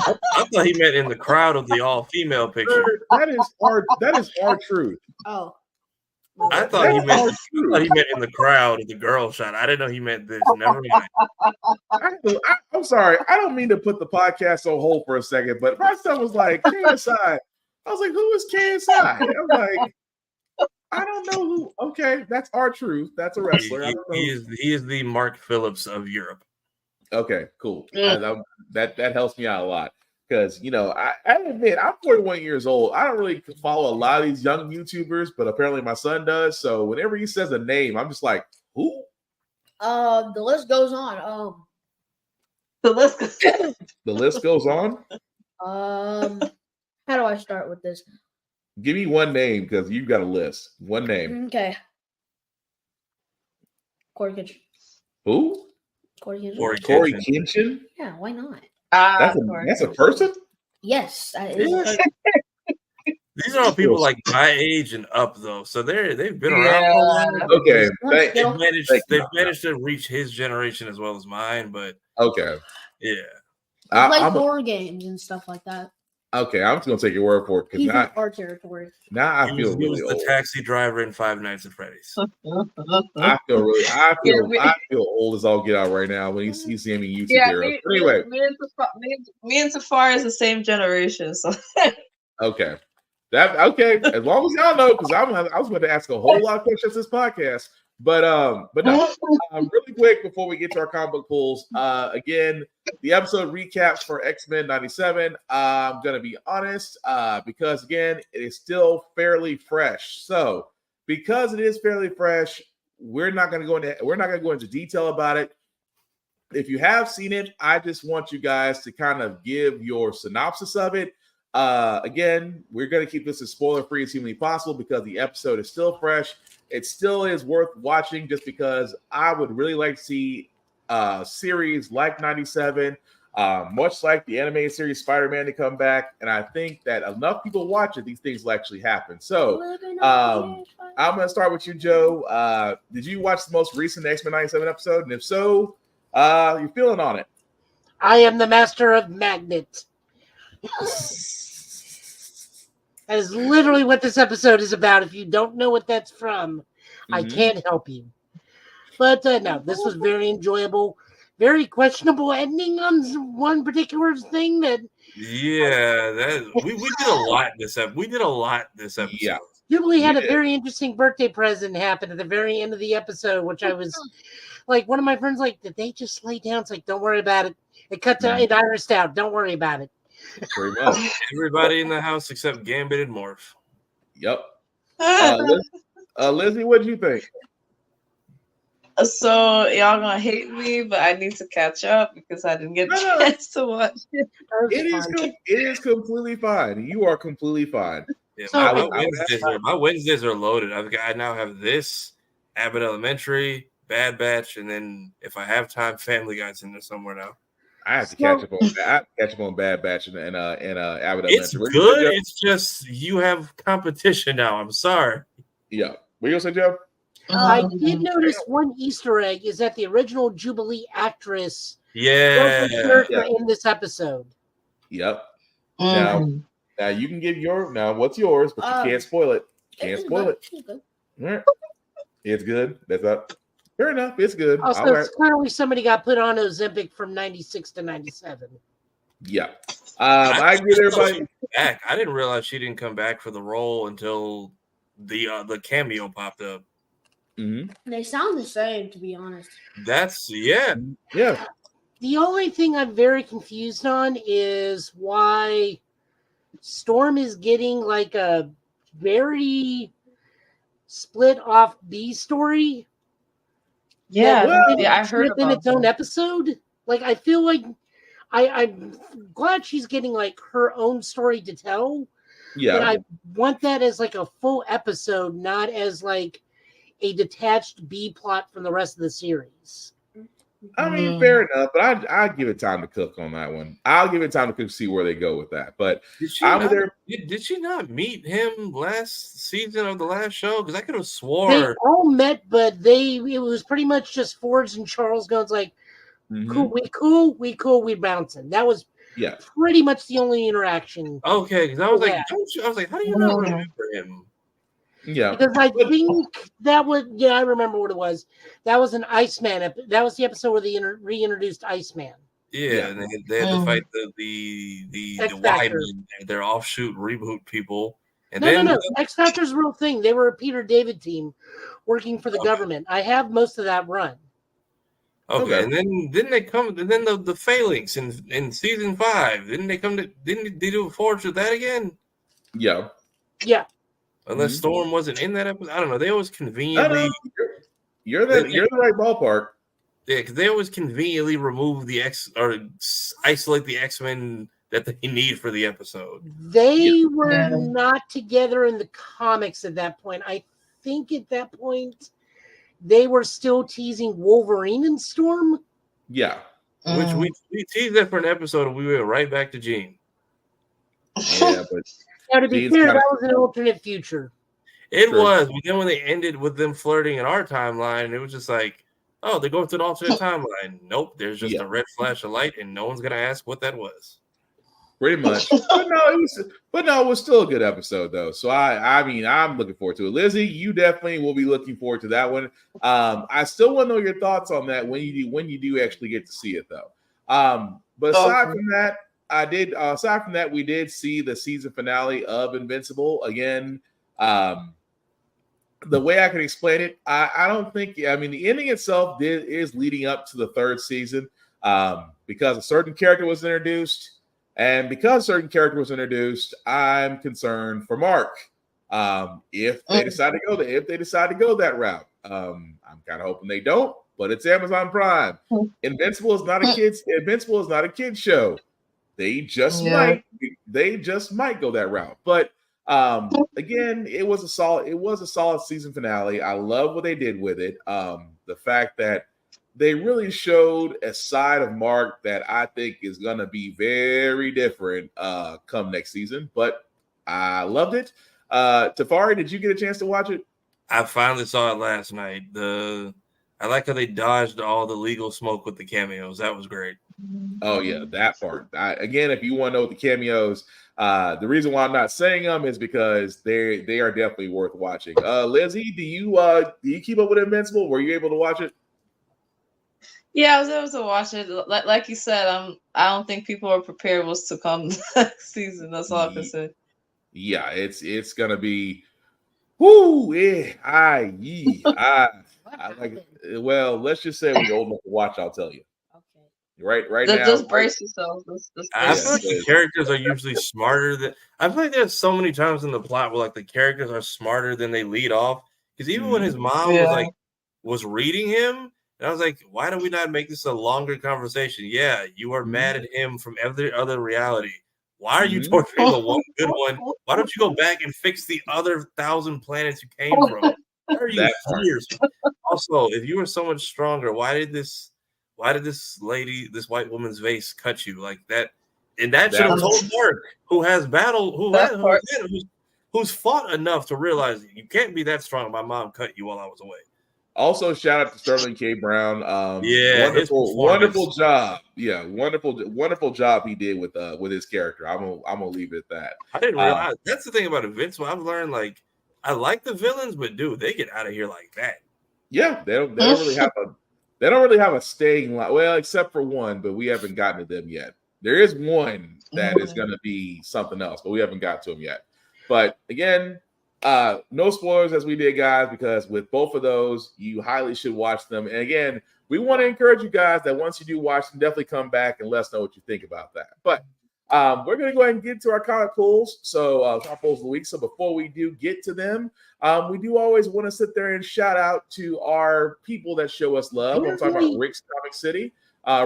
I thought he meant in the crowd of the all-female picture. That is our truth. Oh. I thought he meant in the crowd of the girl shot. I didn't know he meant this. Never mind. I'm sorry. I don't mean to put the podcast on hold for a second, but my son was like, KSI. I was like, who is KSI? I'm like, I don't know who. Okay, that's our truth. That's a wrestler. He is the Mark Phillips of Europe. Okay, cool. That helps me out a lot because I admit I'm 41 years old. I don't really follow a lot of these young YouTubers, but apparently my son does. So whenever he says a name, I'm just like, who? The list goes on. The list goes on. How do I start with this? Give me one name because you've got a list. One name. Okay. Corey Kitchen. Who? Corey Kitchen? Yeah, why not? That's a person? Yes. These are all people like my age and up, though. So they've been around. Okay. They've managed to reach his generation as well as mine, but okay. Yeah. I like horror games and stuff like that. Okay, I'm just gonna take your word for it because he's in our territory. Now I feel really he was old. The taxi driver in Five Nights at Freddy's. I feel old as all get out right now when he's seeing me YouTube heroes. Anyway, me and Safari is the same generation, so okay. As long as y'all know, because I was going to ask a whole lot of questions this podcast. But no. Really quick before we get to our comic book pulls, again, the episode recaps for X-Men 97. I'm gonna be honest, because again, it is still fairly fresh. So because it is fairly fresh, we're not gonna go into detail about it. If you have seen it, I just want you guys to kind of give your synopsis of it. Again, we're going to keep this as spoiler-free as humanly possible because the episode is still fresh. It still is worth watching just because I would really like to see a series like 97, much like the animated series Spider-Man to come back. And I think that enough people watch it, these things will actually happen. So I'm going to start with you, Joe. Did you watch the most recent X-Men 97 episode? And if so, you're feeling on it? I am the master of magnet. That is literally what this episode is about. If you don't know what that's from, I can't help you. But no, this was very enjoyable. Very questionable ending on one particular thing that. Yeah, we did a lot this episode. We did a lot this episode. Yeah. Jubilee had a very interesting birthday present happen at the very end of the episode, which I was like, one of my friends like, did they just lay down? It's like, don't worry about it. It cut to it irised out. Don't worry about it. Very well. Everybody in the house except Gambit and Morph. Yep. Lizzie, what do you think? So y'all gonna hate me, but I need to catch up because I didn't get a chance to watch it. It is completely fine. You are completely fine. Yeah, my Wednesdays are loaded. I now have this, Abbott Elementary, Bad Batch, and then if I have time, Family Guy's in there somewhere now. I have to catch up on Bad Batch and Abbott It's Elementary. good. It's just you have competition now. I'm sorry. Yeah. What you gonna say, Joe? I did notice one Easter egg is that the original Jubilee actress was the character in this episode. Yep. Now you can give what's yours, but you can't spoil it. Can't spoil it. Right. It's good. That's up. Fair enough. It's good. Also, it's clearly somebody got put on Ozempic from 96 to 97. Yeah. I get everybody back. I didn't realize she didn't come back for the role until the cameo popped up. They sound the same, to be honest. Yeah. The only thing I'm very confused on is why Storm is getting like a very split off B story. Yeah, I heard in about its own episode. Like, I feel like I'm glad she's getting like her own story to tell. Yeah, but I want that as like a full episode, not as like a detached B plot from the rest of the series. I mean, fair enough, but I give it time to cook on that one. I'll give it time to cook, see where they go with that. But did she not meet him last season of the last show? Because I could have swore they all met, but it was pretty much just Forge and Charles Gunn's like, cool, we bouncing. That was pretty much the only interaction. Okay, because I was like, how do you not remember him? Yeah, because I think that was I remember what it was. That was an Iceman. That was the episode where they reintroduced Iceman. Yeah, and they had to fight the Wyman, their offshoot reboot people. And no. X Factor's a real thing. They were a Peter David team working for the government. I have most of that run. Okay, and then didn't they come? And then the Phalanx in season 5. Didn't they do a Forge with that again? Yeah. Unless Storm wasn't in that episode, I don't know. They always conveniently. You're the right ballpark. Yeah, because they always conveniently remove the isolate the X-Men that they need for the episode. They were not together in the comics at that point. I think at that point they were still teasing Wolverine and Storm. Yeah. Which we teased that for an episode and we went right back to Jean. Yeah, but now to be fair, that was an alternate future. It was, but then when they ended with them flirting in our timeline, it was just like, oh, they're going to an alternate timeline. Nope, there's just a red flash of light, and no one's gonna ask what that was. Pretty much, but no, it was still a good episode though. So I mean, I'm looking forward to it. Lizzie, you definitely will be looking forward to that one. I still want to know your thoughts on that when you do actually get to see it though. But aside from that. Aside from that, we did see the season finale of Invincible again. the way I can explain it, I don't think. I mean, the ending itself is leading up to the third season because a certain character was introduced, and because a certain character was introduced, I'm concerned for Mark. If they decide to go that route, I'm kind of hoping they don't. But it's Amazon Prime. Invincible is not a kid's show. They just might go that route. But again, it was a solid season finale. I love what they did with it. The fact that they really showed a side of Mark that I think is gonna be very different come next season. But I loved it. Tafari, did you get a chance to watch it? I finally saw it last night. I like how they dodged all the legal smoke with the cameos. That was great. Oh yeah, that part. Again, if you want to know what the cameos, the reason why I'm not saying them is because they are definitely worth watching. Lizzie, do you keep up with Invincible? Were you able to watch it? Yeah, I was able to watch it. Like you said, I don't think people are prepared what's to come next season. That's all I can say. Yeah, it's gonna be. Whoo! Yeah, I like it. Well, let's just say when you're old enough to watch, I'll tell you. Okay. Right now. Just brace yourself. I feel like the characters are usually smarter than. I feel like there's so many times in the plot where like the characters are smarter than they lead off. Because even when his mom was reading him, and I was like, why do we not make this a longer conversation? Yeah, you are mad at him from every other reality. Why are you torturing the one good one? Why don't you go back and fix the other 1,000 planets you came from? Why are you here? Also, if you were so much stronger, why did this white woman's vase cut you like that? And that should have told Mark, who has who's fought enough to realize you can't be that strong. My mom cut you while I was away. Also, shout out to Sterling K. Brown. Wonderful job. Yeah, wonderful job he did with his character. I'm gonna leave it at that. I didn't realize that's the thing about Invincible. I've learned I like the villains, but dude, they get out of here like that. Yeah, they don't really have a staying line. Well, except for one, but we haven't gotten to them yet. There is one that is going to be something else, but we haven't got to them yet. But again, no spoilers as we did, guys, because with both of those, you highly should watch them. And again, we want to encourage you guys that once you do watch them, definitely come back and let us know what you think about that. But we're going to go ahead and get to our comic pulls. So comic pulls of the week. So before we do get to them, we do always want to sit there and shout out to our people that show us love. I'm talking about Rick's Comic City.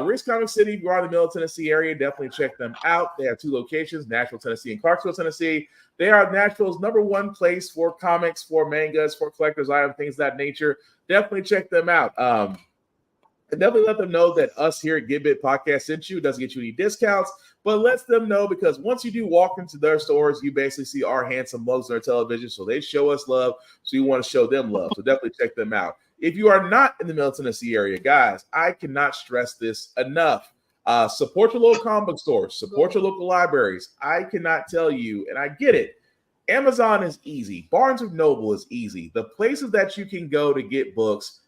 Rick's Comic City, if you are in the Middle Tennessee area, definitely check them out. They have 2 locations, Nashville, Tennessee, and Clarksville, Tennessee. They are Nashville's #1 place for comics, for mangas, for collector's items, things of that nature. Definitely check them out. And definitely let them know that us here at Get Bit Podcast sent you. It doesn't get you any discounts, but lets them know because once you do walk into their stores, you basically see our handsome mugs on their television. So they show us love. So you want to show them love. So definitely check them out. If you are not in the Middle Tennessee area, guys, I cannot stress this enough. Support your local comic book stores. Support your local libraries. I cannot tell you, and I get it. Amazon is easy. Barnes & Noble is easy. The places that you can go to get books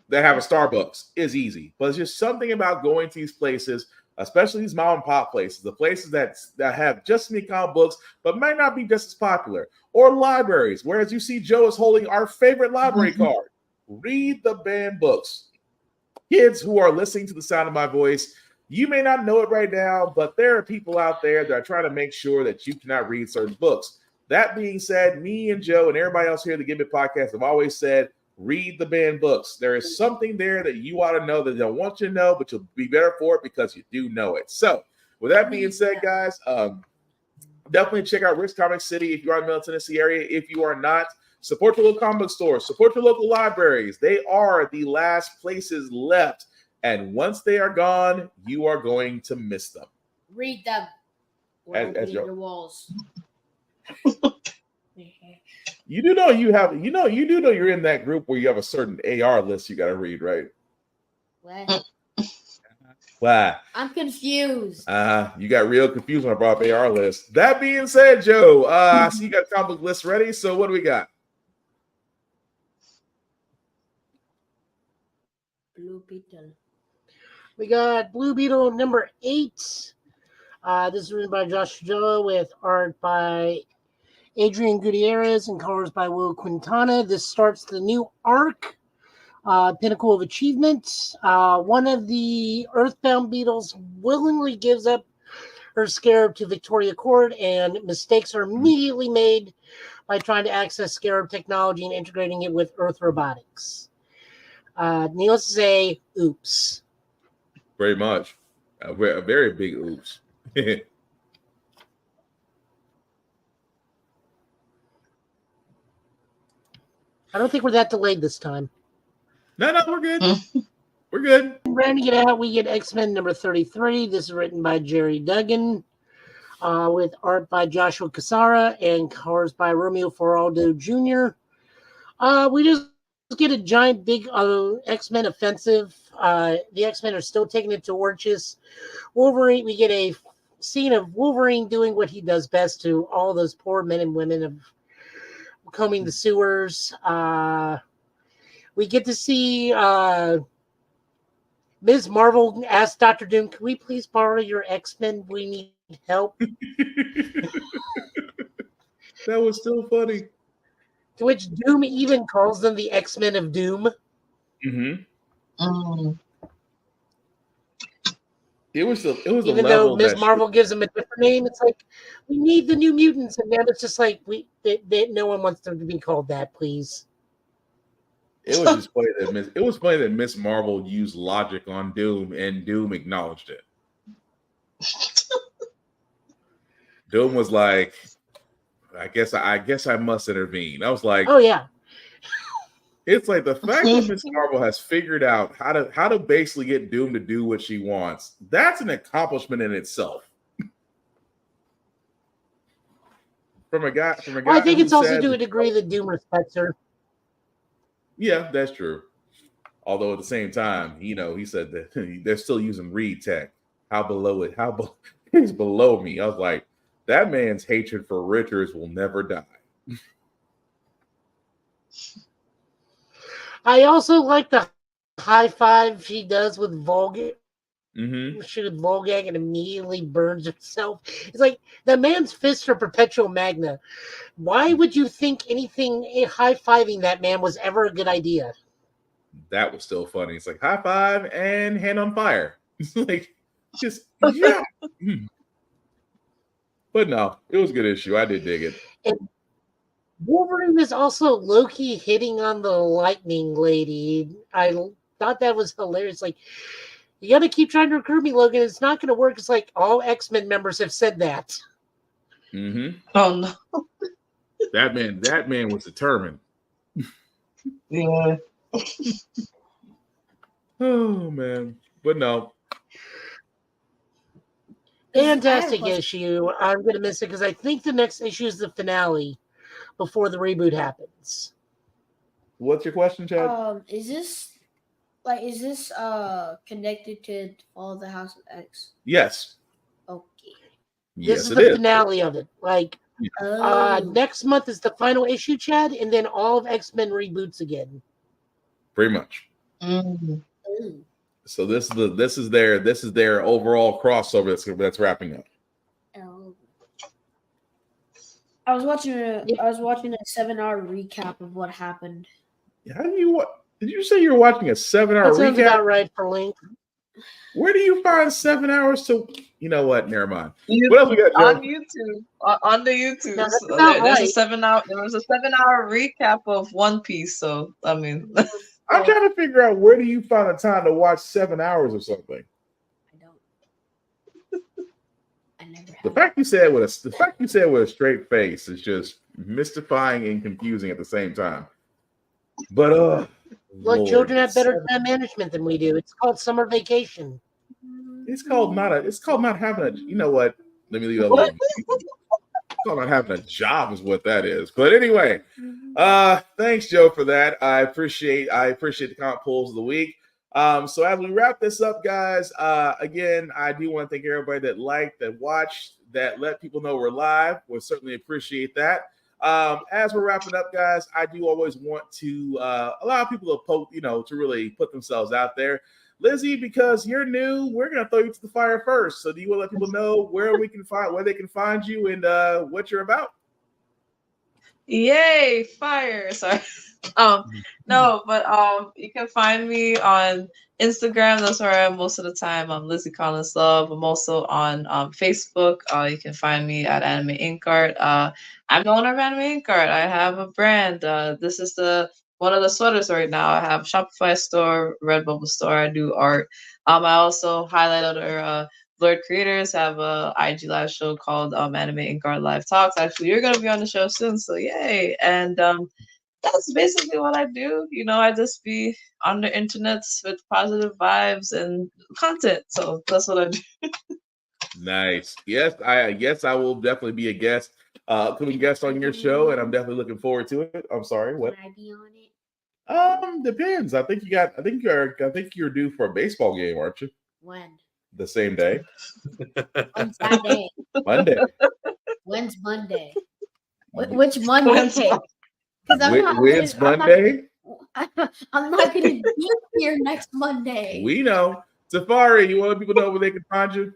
that have a Starbucks is easy. But it's just something about going to these places, especially these mom and pop places, the places that have just as many comic books, but might not be just as popular, or libraries. Whereas you see Joe is holding our favorite library card. Read the banned books. Kids who are listening to the sound of my voice, you may not know it right now, but there are people out there that are trying to make sure that you cannot read certain books. That being said, me and Joe and everybody else here at the Give It Podcast have always said, read the banned books. There is something there that you ought to know that they don't want you to know, but you'll be better for it because you do know it. So with that being said, guys, definitely check out Rick's Comic City if you are in the Middle Tennessee area. If you are not, support your local comic book stores, support your local libraries. They are the last places left. And once they are gone, you are going to miss them. Read them. As your walls. You do know you're in that group where you have a certain AR list you got to read, right? What? Why? I'm confused. You got real confused when I brought up AR list. That being said, Joe, I see you got the comic book list ready. So what do we got? Blue Beetle. We got Blue Beetle number 8. This is written by Josh Joe with art by Adrian Gutierrez and colors by Will Quintana. This starts the new arc, Pinnacle of Achievement. One of the Earthbound Beetles willingly gives up her Scarab to Victoria Court, and mistakes are immediately made by trying to access Scarab technology and integrating it with Earth robotics. Needless to say, oops. Very much. A very big oops. I don't think we're that delayed this time. No, we're good. We're good. Rounding it out, we get X-Men number 33. This is written by Jerry Duggan, with art by Joshua Cassara and colors by Romeo Feraldo Jr. We just get a giant, big X-Men offensive. The X-Men are still taking it to Orchis. Wolverine, we get a scene of Wolverine doing what he does best to all those poor men and women of combing the sewers. We get to see Ms. Marvel ask Dr. Doom, can we please borrow your X-Men? We need help. That was still funny. To which Doom even calls them the X-Men of Doom. It was even though Ms. Marvel gives them a different name. It's like, we need the New Mutants, and then it's just like no one wants them to be called that, please. It was just funny that Miss Marvel used logic on Doom, and Doom acknowledged it. Doom was like, I guess I must intervene. I was like, oh yeah. It's like the fact that Miss Marvel has figured out how to basically get Doom to do what she wants. That's an accomplishment in itself. From a guy. Well, I think it's also to a degree that Doom respects her. Yeah, that's true. Although at the same time, he said that they're still using Reed tech. How it's below me. I was like, that man's hatred for Richards will never die. I also like the high five she does with Volgag. She would Volgag and immediately burns herself. It's like, the man's fists are perpetual magna. Why would you think anything high-fiving that man was ever a good idea? That was still funny. It's like high five and hand on fire. It's like, just yeah. But no, it was a good issue. I did dig it. And Wolverine is also low-key hitting on the Lightning Lady. I thought that was hilarious. Like, you got to keep trying to recruit me, Logan. It's not going to work. It's like all X-Men members have said that. Oh no. That man was determined. Yeah. Oh man. But no. Fantastic issue. I'm going to miss it because I think the next issue is the finale before the reboot happens. What's your question, Chad? Is this connected to Fall of the House of X? Yes. Okay. This is the finale of it. Like, next month is the final issue, Chad, and then all of X-Men reboots again. Pretty much. So this is their overall crossover that's wrapping up. I was watching a 7-hour recap of what happened. Did you say you're watching a 7-hour recap? That sounds about right for Link. Where do you find 7 hours to? You know what? Never mind. What else we got, Joe? On YouTube. On the YouTube. No, so there's a 7-hour. There was a 7-hour recap of One Piece. So I mean, I'm trying to figure out, where do you find the time to watch 7 hours of something? The fact you said with a straight face is just mystifying and confusing at the same time. But look, Lord, children have better time management than we do. It's called summer vacation. It's called not having a. You know what? Let me leave it alone. It's called not having a job is what that is. But anyway, thanks, Joe, for that. I appreciate the comment polls of the week. So as we wrap this up, guys, again, I do want to thank everybody that liked, that watched, that let people know we're live. We'll certainly appreciate that. As we're wrapping up, guys, I do always want to allow people to really put themselves out there. Lizzie, because you're new, we're gonna throw you to the fire first. So do you want to let people know where they can find you and what you're about? Yay, fire. Sorry. No, but you can find me on Instagram. That's where I am most of the time. I'm Lizzie Collins Love. I'm also on Facebook. You can find me at Anime Ink Art. I'm the owner of Anime Ink Art. I have a brand. This is the one of the sweaters right now. I have Shopify store, Redbubble store. I do art. I also highlight other Blurred creators, have a IG live show called Anime Ink Art Live Talks. Actually, you're gonna be on the show soon, so yay! And that's basically what I do. You know, I just be on the internet with positive vibes and content. So that's what I do. Nice. Yes, I will definitely be a guest, coming guest on your show, and I'm definitely looking forward to it. I'm sorry, what? Can I be on it? Depends. I think you're due for a baseball game, aren't you? When? The same day. When's that day? Monday. When's Monday? Which Monday? Because When's Monday? I'm not gonna be here next Monday. We know. Safari, you want people to know where they can find you?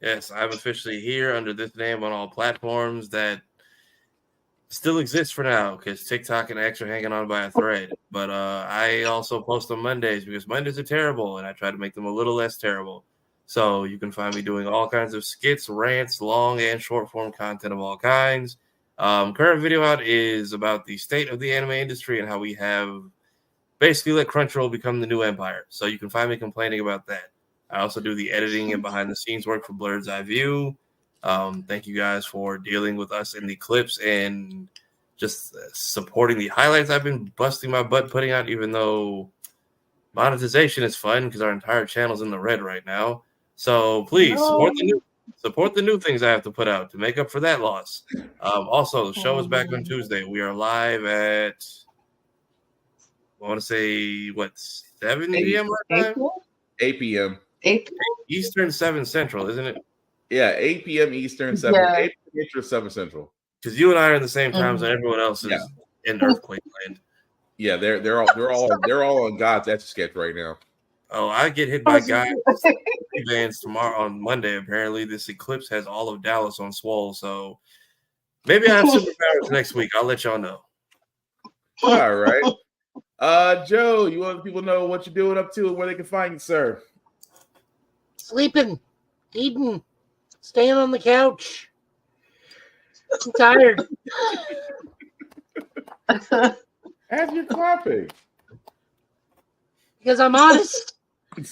Yes, I'm officially here under this name on all platforms that still exist for now because TikTok and X are hanging on by a thread. But I also post on Mondays because Mondays are terrible, and I try to make them a little less terrible. So you can find me doing all kinds of skits, rants, long and short form content of all kinds. Current video out is about the state of the anime industry and how we have basically let Crunchyroll become the new empire. So you can find me complaining about that. I also do the editing and behind the scenes work for Blurred's Eye View. Thank you guys for dealing with us in the clips and just supporting the highlights I've been busting my butt putting out, even though monetization is fun because our entire channel's in the red right now. So please support the new things I have to put out to make up for that loss. Also, the show is back on Tuesday. We are live at, I want to say, 7 p.m. our time? 8 p.m. 8 Eastern, 7 Central, isn't it? Yeah, 8 p.m. Eastern, 7 8 Eastern, 7 Central. Because you and I are in the same time zone. Everyone else is in earthquake land. Yeah, they're all on God's Etch a Sketch right now. Oh, I get hit by God's vans tomorrow on Monday. Apparently, this eclipse has all of Dallas on swole. So maybe I have superpowers next week. I'll let y'all know. All right. Joe, you want people to know what you're doing up to and where they can find you, sir? Sleeping, eating, staying on the couch. I'm tired. As you're clapping. Because I'm honest. You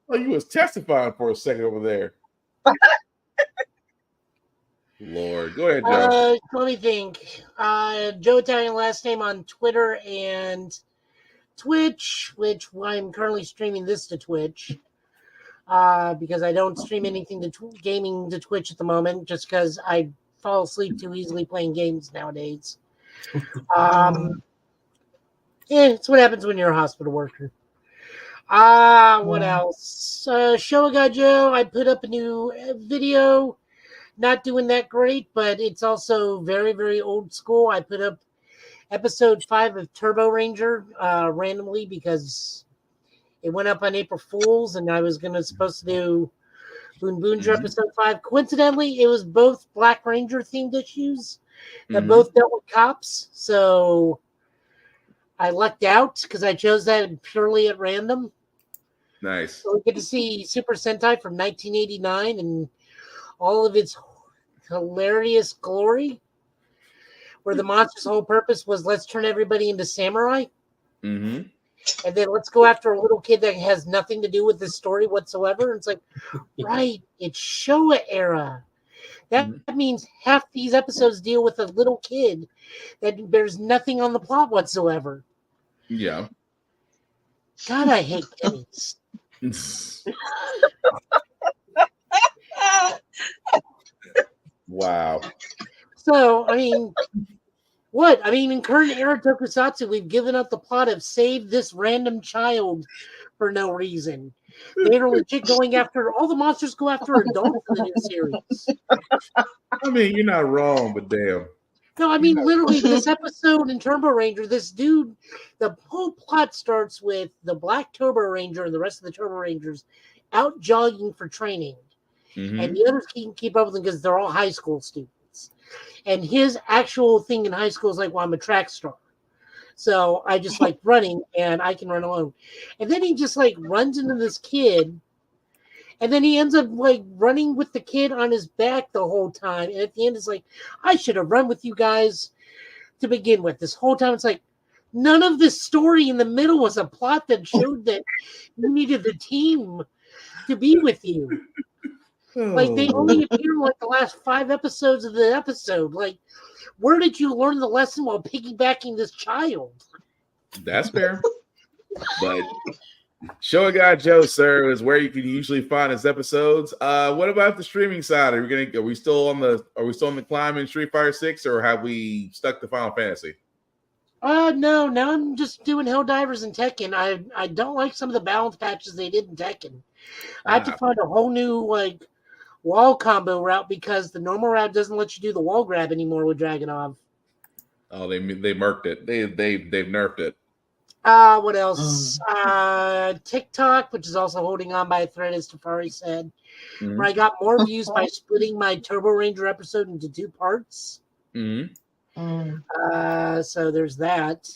was testifying for a second over there. Lord, go ahead, Joe. Let me think. Joe Italian last name on Twitter and Twitch, which I'm currently streaming this to Twitch. Because I don't stream anything to gaming to Twitch at the moment, just because I fall asleep too easily playing games nowadays. Yeah, it's what happens when you're a hospital worker. What else? Showa Ga Joe, I put up a new video. Not doing that great, but it's also very, very old school. I put up episode 5 of Turbo Ranger randomly because it went up on April Fool's, and I was supposed to do Boon Boonger episode 5. Coincidentally, it was both Black Ranger themed issues that both dealt with cops. So I lucked out because I chose that purely at random. Nice. So we get to see Super Sentai from 1989 and all of its hilarious glory, where the monster's whole purpose was let's turn everybody into samurai. Mm-hmm. And then let's go after a little kid that has nothing to do with this story whatsoever. And it's like, right, it's Showa era. That means half these episodes deal with a little kid that there's nothing on the plot whatsoever. Yeah. God, I hate kids. Wow. So, I mean, what? I mean, in current era tokusatsu, we've given up the plot of save this random child for no reason. They're legit going after, all the monsters go after adults in the new series. I mean, you're not wrong, but damn. No, I mean, literally, this episode in Turbo Ranger, this dude, the whole plot starts with the Black Turbo Ranger and the rest of the Turbo Rangers out jogging for training. And the others can't keep up with them because they're all high school students. And his actual thing in high school is like, well, I'm a track star. So I just like running and I can run alone. And then he just like runs into this kid. And then he ends up like running with the kid on his back the whole time. And at the end, it's like, I should have run with you guys to begin with. This whole time, it's like, none of this story in the middle was a plot that showed that you needed the team to be with you. Like, they only appear in like the last 5 episodes of the episode. Like, where did you learn the lesson while piggybacking this child? That's fair. But Show Guy Joe, sir, is where you can usually find his episodes. What about the streaming side? Are we still on the climb in Street Fighter 6, or have we stuck to Final Fantasy? No, now I'm just doing Helldivers and Tekken. I don't like some of the balance patches they did in Tekken. I had to find a whole new like wall combo route because the normal route doesn't let you do the wall grab anymore with Dragunov. Oh, they murked it. They've nerfed it. What else? TikTok, which is also holding on by a thread, as Tafari said, where I got more views by splitting my Turbo Ranger episode into 2 parts. So there's that.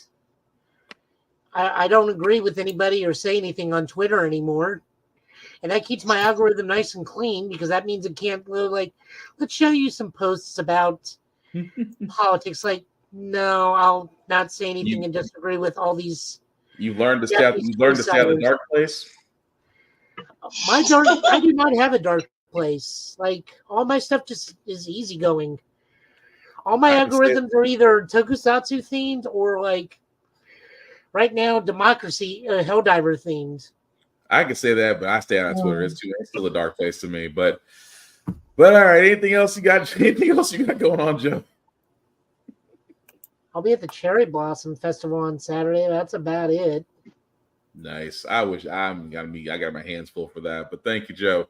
I don't agree with anybody or say anything on Twitter anymore. And that keeps my algorithm nice and clean because that means it can't like, let's show you some posts about politics. Like, no, I'll not say anything and disagree with all these. You've learned to stay out of the dark place. I do not have a dark place. Like, all my stuff just is easygoing. All my algorithms are either Tokusatsu themed or like right now Democracy Helldiver themed. I can say that, but I stay on Twitter. It's still a dark place to me. But all right. Anything else you got? Anything else you got going on, Joe? I'll be at the Cherry Blossom Festival on Saturday. That's about it. Nice. I got my hands full for that. But thank you, Joe.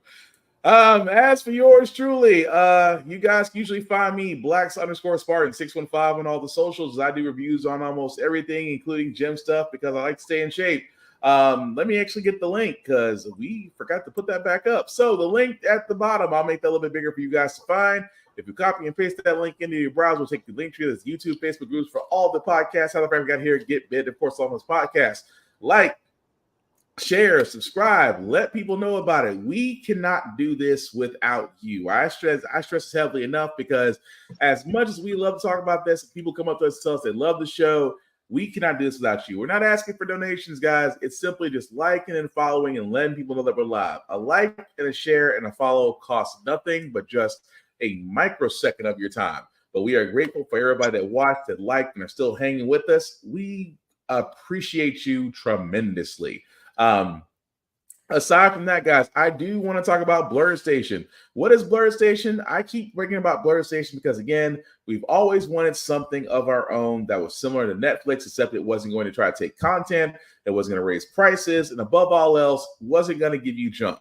As for yours truly, you guys can usually find me Blacks_Spartan615 on all the socials. I do reviews on almost everything, including gym stuff, because I like to stay in shape. Let me actually get the link because we forgot to put that back up. So the link at the bottom, I'll make that a little bit bigger for you guys to find. If you copy and paste that link into your browser, we'll take the link tree. There's YouTube, Facebook groups for all the podcasts. How the we got here, get bit, of course, on this podcast. Like, share, subscribe, let people know about it. We cannot do this without you. I stress this heavily enough because as much as we love to talk about this, people come up to us and tell us they love the show. We cannot do this without you. We're not asking for donations, guys. It's simply just liking and following and letting people know that we're live. A like and a share and a follow costs nothing but just a microsecond of your time. But we are grateful for everybody that watched, that liked, and are still hanging with us. We appreciate you tremendously. Aside from that, guys, I do want to talk about Blurred Station. What is Blurred Station? I keep bringing about Blurred Station because, again, we've always wanted something of our own that was similar to Netflix, except it wasn't going to try to take content, it wasn't going to raise prices, and above all else, wasn't going to give you junk.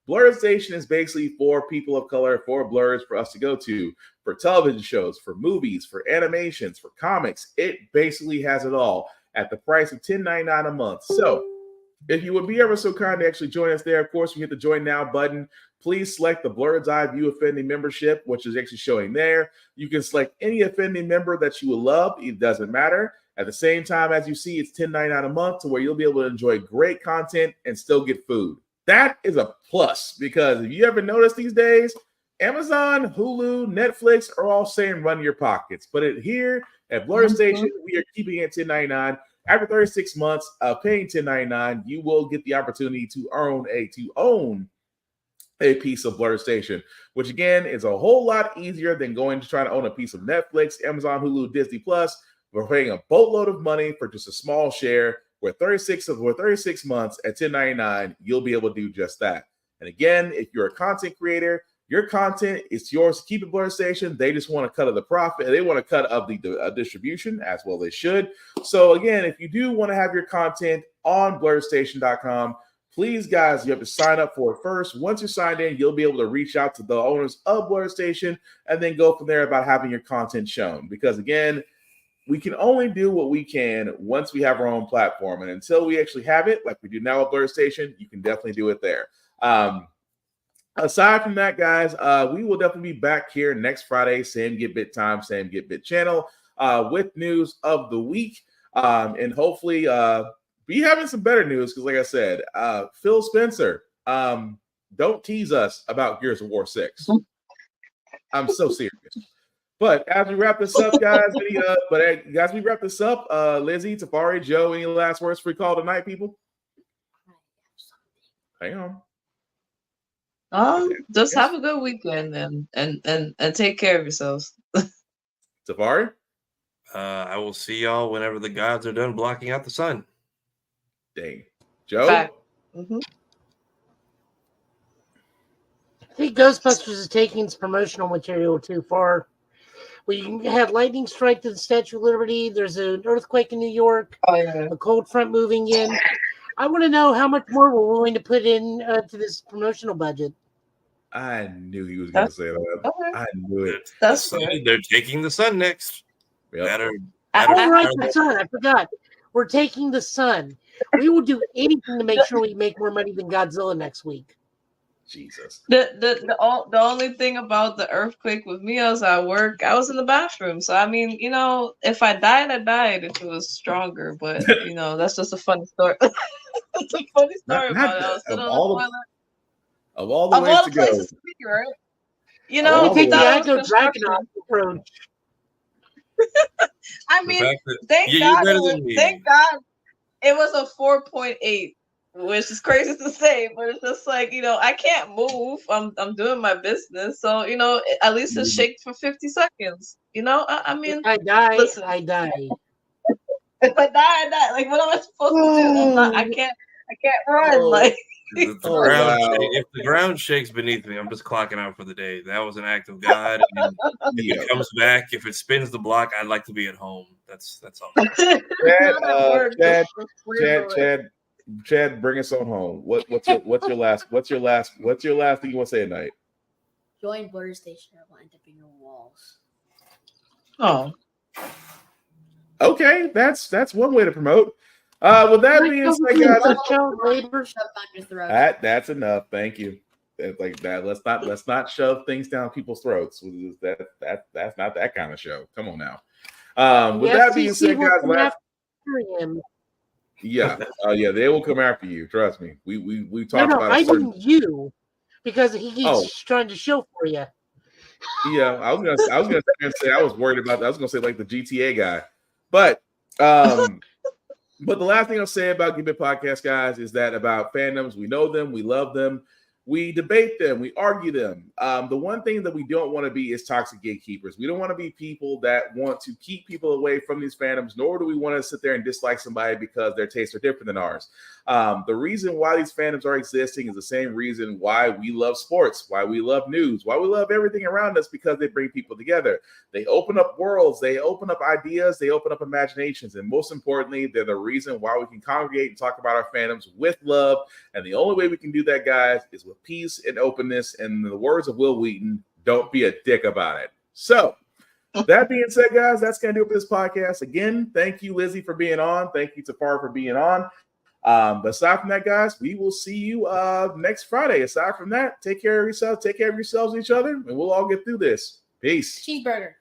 Blurred Station is basically for people of color, for blurs for us to go to, for television shows, for movies, for animations, for comics. It basically has it all at the price of $10.99 a month. So if you would be ever so kind to actually join us there, of course, you hit the Join Now button. Please select the Blurred's Eye View Offending membership, which is actually showing there. You can select any offending member that you would love. It doesn't matter. At the same time, as you see, it's $10.99 a month to where you'll be able to enjoy great content and still get food. That is a plus because if you ever notice these days, Amazon, Hulu, Netflix are all saying run your pockets. But here at Blurred Station, we are keeping it at $10.99. After 36 months of paying $10.99, you will get the opportunity to own a piece of Blurred Station, which again is a whole lot easier than going to try to own a piece of Netflix, Amazon, Hulu, Disney Plus. We're paying a boatload of money for just a small share. Where 36 months at $10.99, you'll be able to do just that. And again, if you're a content creator, your content is yours to keep at Blurred Station. They just want a cut of the profit. They want a cut of the distribution, as well they should. So again, if you do want to have your content on blurredstation.com, please, guys, you have to sign up for it first. Once you're signed in, you'll be able to reach out to the owners of Blurred Station and then go from there about having your content shown. Because again, we can only do what we can once we have our own platform. And until we actually have it, like we do now at Blurred Station, you can definitely do it there. Aside from that, guys, we will definitely be back here next Friday, same Get Bit time, same Get Bit channel, with news of the week. And hopefully be having some better news because, like I said, Phil Spencer, don't tease us about Gears of War 6. I'm so serious. But as we wrap this up, guys, we wrap this up. Lizzie, Tafari, Joe, any last words for call tonight, people? Hang on. Just have a good weekend and take care of yourselves. Tafari? I will see y'all whenever the gods are done blocking out the sun. Dang. Joe? I think Ghostbusters is taking its promotional material too far. We had lightning strike to the Statue of Liberty. There's an earthquake in New York. A cold front moving in. I want to know how much more we're willing to put in to this promotional budget. I knew he was going to say that. Okay. I knew it. They're taking the sun next. Yep. The sun. I forgot. We're taking the sun. We will do anything to make sure we make more money than Godzilla next week. Jesus. The only thing about the earthquake with me, I was at work. I was in the bathroom, so I mean, if I died, I died. If it was stronger, but that's just a funny story. It's a funny story about it. I was sitting on the toilet. Of all the ways to go, places to be, right? Take the Agno Dragon approach. I mean, thank God it was a 4.8. Which is crazy to say, but it's just like, I can't move. I'm doing my business. So, at least it shakes for 50 seconds. I mean, I die. Listen, I die. If I die, I die. Like, what am I supposed to do? I can't run. If the ground shakes beneath me, I'm just clocking out for the day. That was an act of God. And if it comes back, if it spins the block, I'd like to be at home. That's all. Chad, bring us on home. What's your last thing you want to say at night? Join Border Station or wind up in your walls. Oh. Okay, that's one way to promote. With that being said, guys, that's enough. Thank you. Like that. Let's not shove things down people's throats. That's not that kind of show. Come on now. With that being said, guys, yeah, they will come after you. Trust me. We talked about. I mean you, because he keeps trying to show for you. Yeah, I was gonna say I was worried about that. I was gonna say like the GTA guy, but the last thing I'll say about Give It Podcast, guys, is that about fandoms, we know them, we love them, we debate them, we argue them. The one thing that we don't want to be is toxic gatekeepers. We don't want to be people that want to keep people away from these fandoms, nor do we want to sit there and dislike somebody because their tastes are different than ours. The reason why these fandoms are existing is the same reason why we love sports, why we love news, why we love everything around us, because they bring people together. They open up worlds, they open up ideas, they open up imaginations, and most importantly, they're the reason why we can congregate and talk about our fandoms with love. And the only way we can do that, guys, is with peace and openness. And in the words of Will Wheaton, don't be a dick about it. So, that being said, guys, that's going to do it for this podcast. Again, thank you, Lizzie, for being on. Thank you, Tafar, for being on. But aside from that, guys, we will see you next Friday. Aside from that, take care of yourselves, take care of yourselves and each other, and we'll all get through this. Peace. Cheeseburger.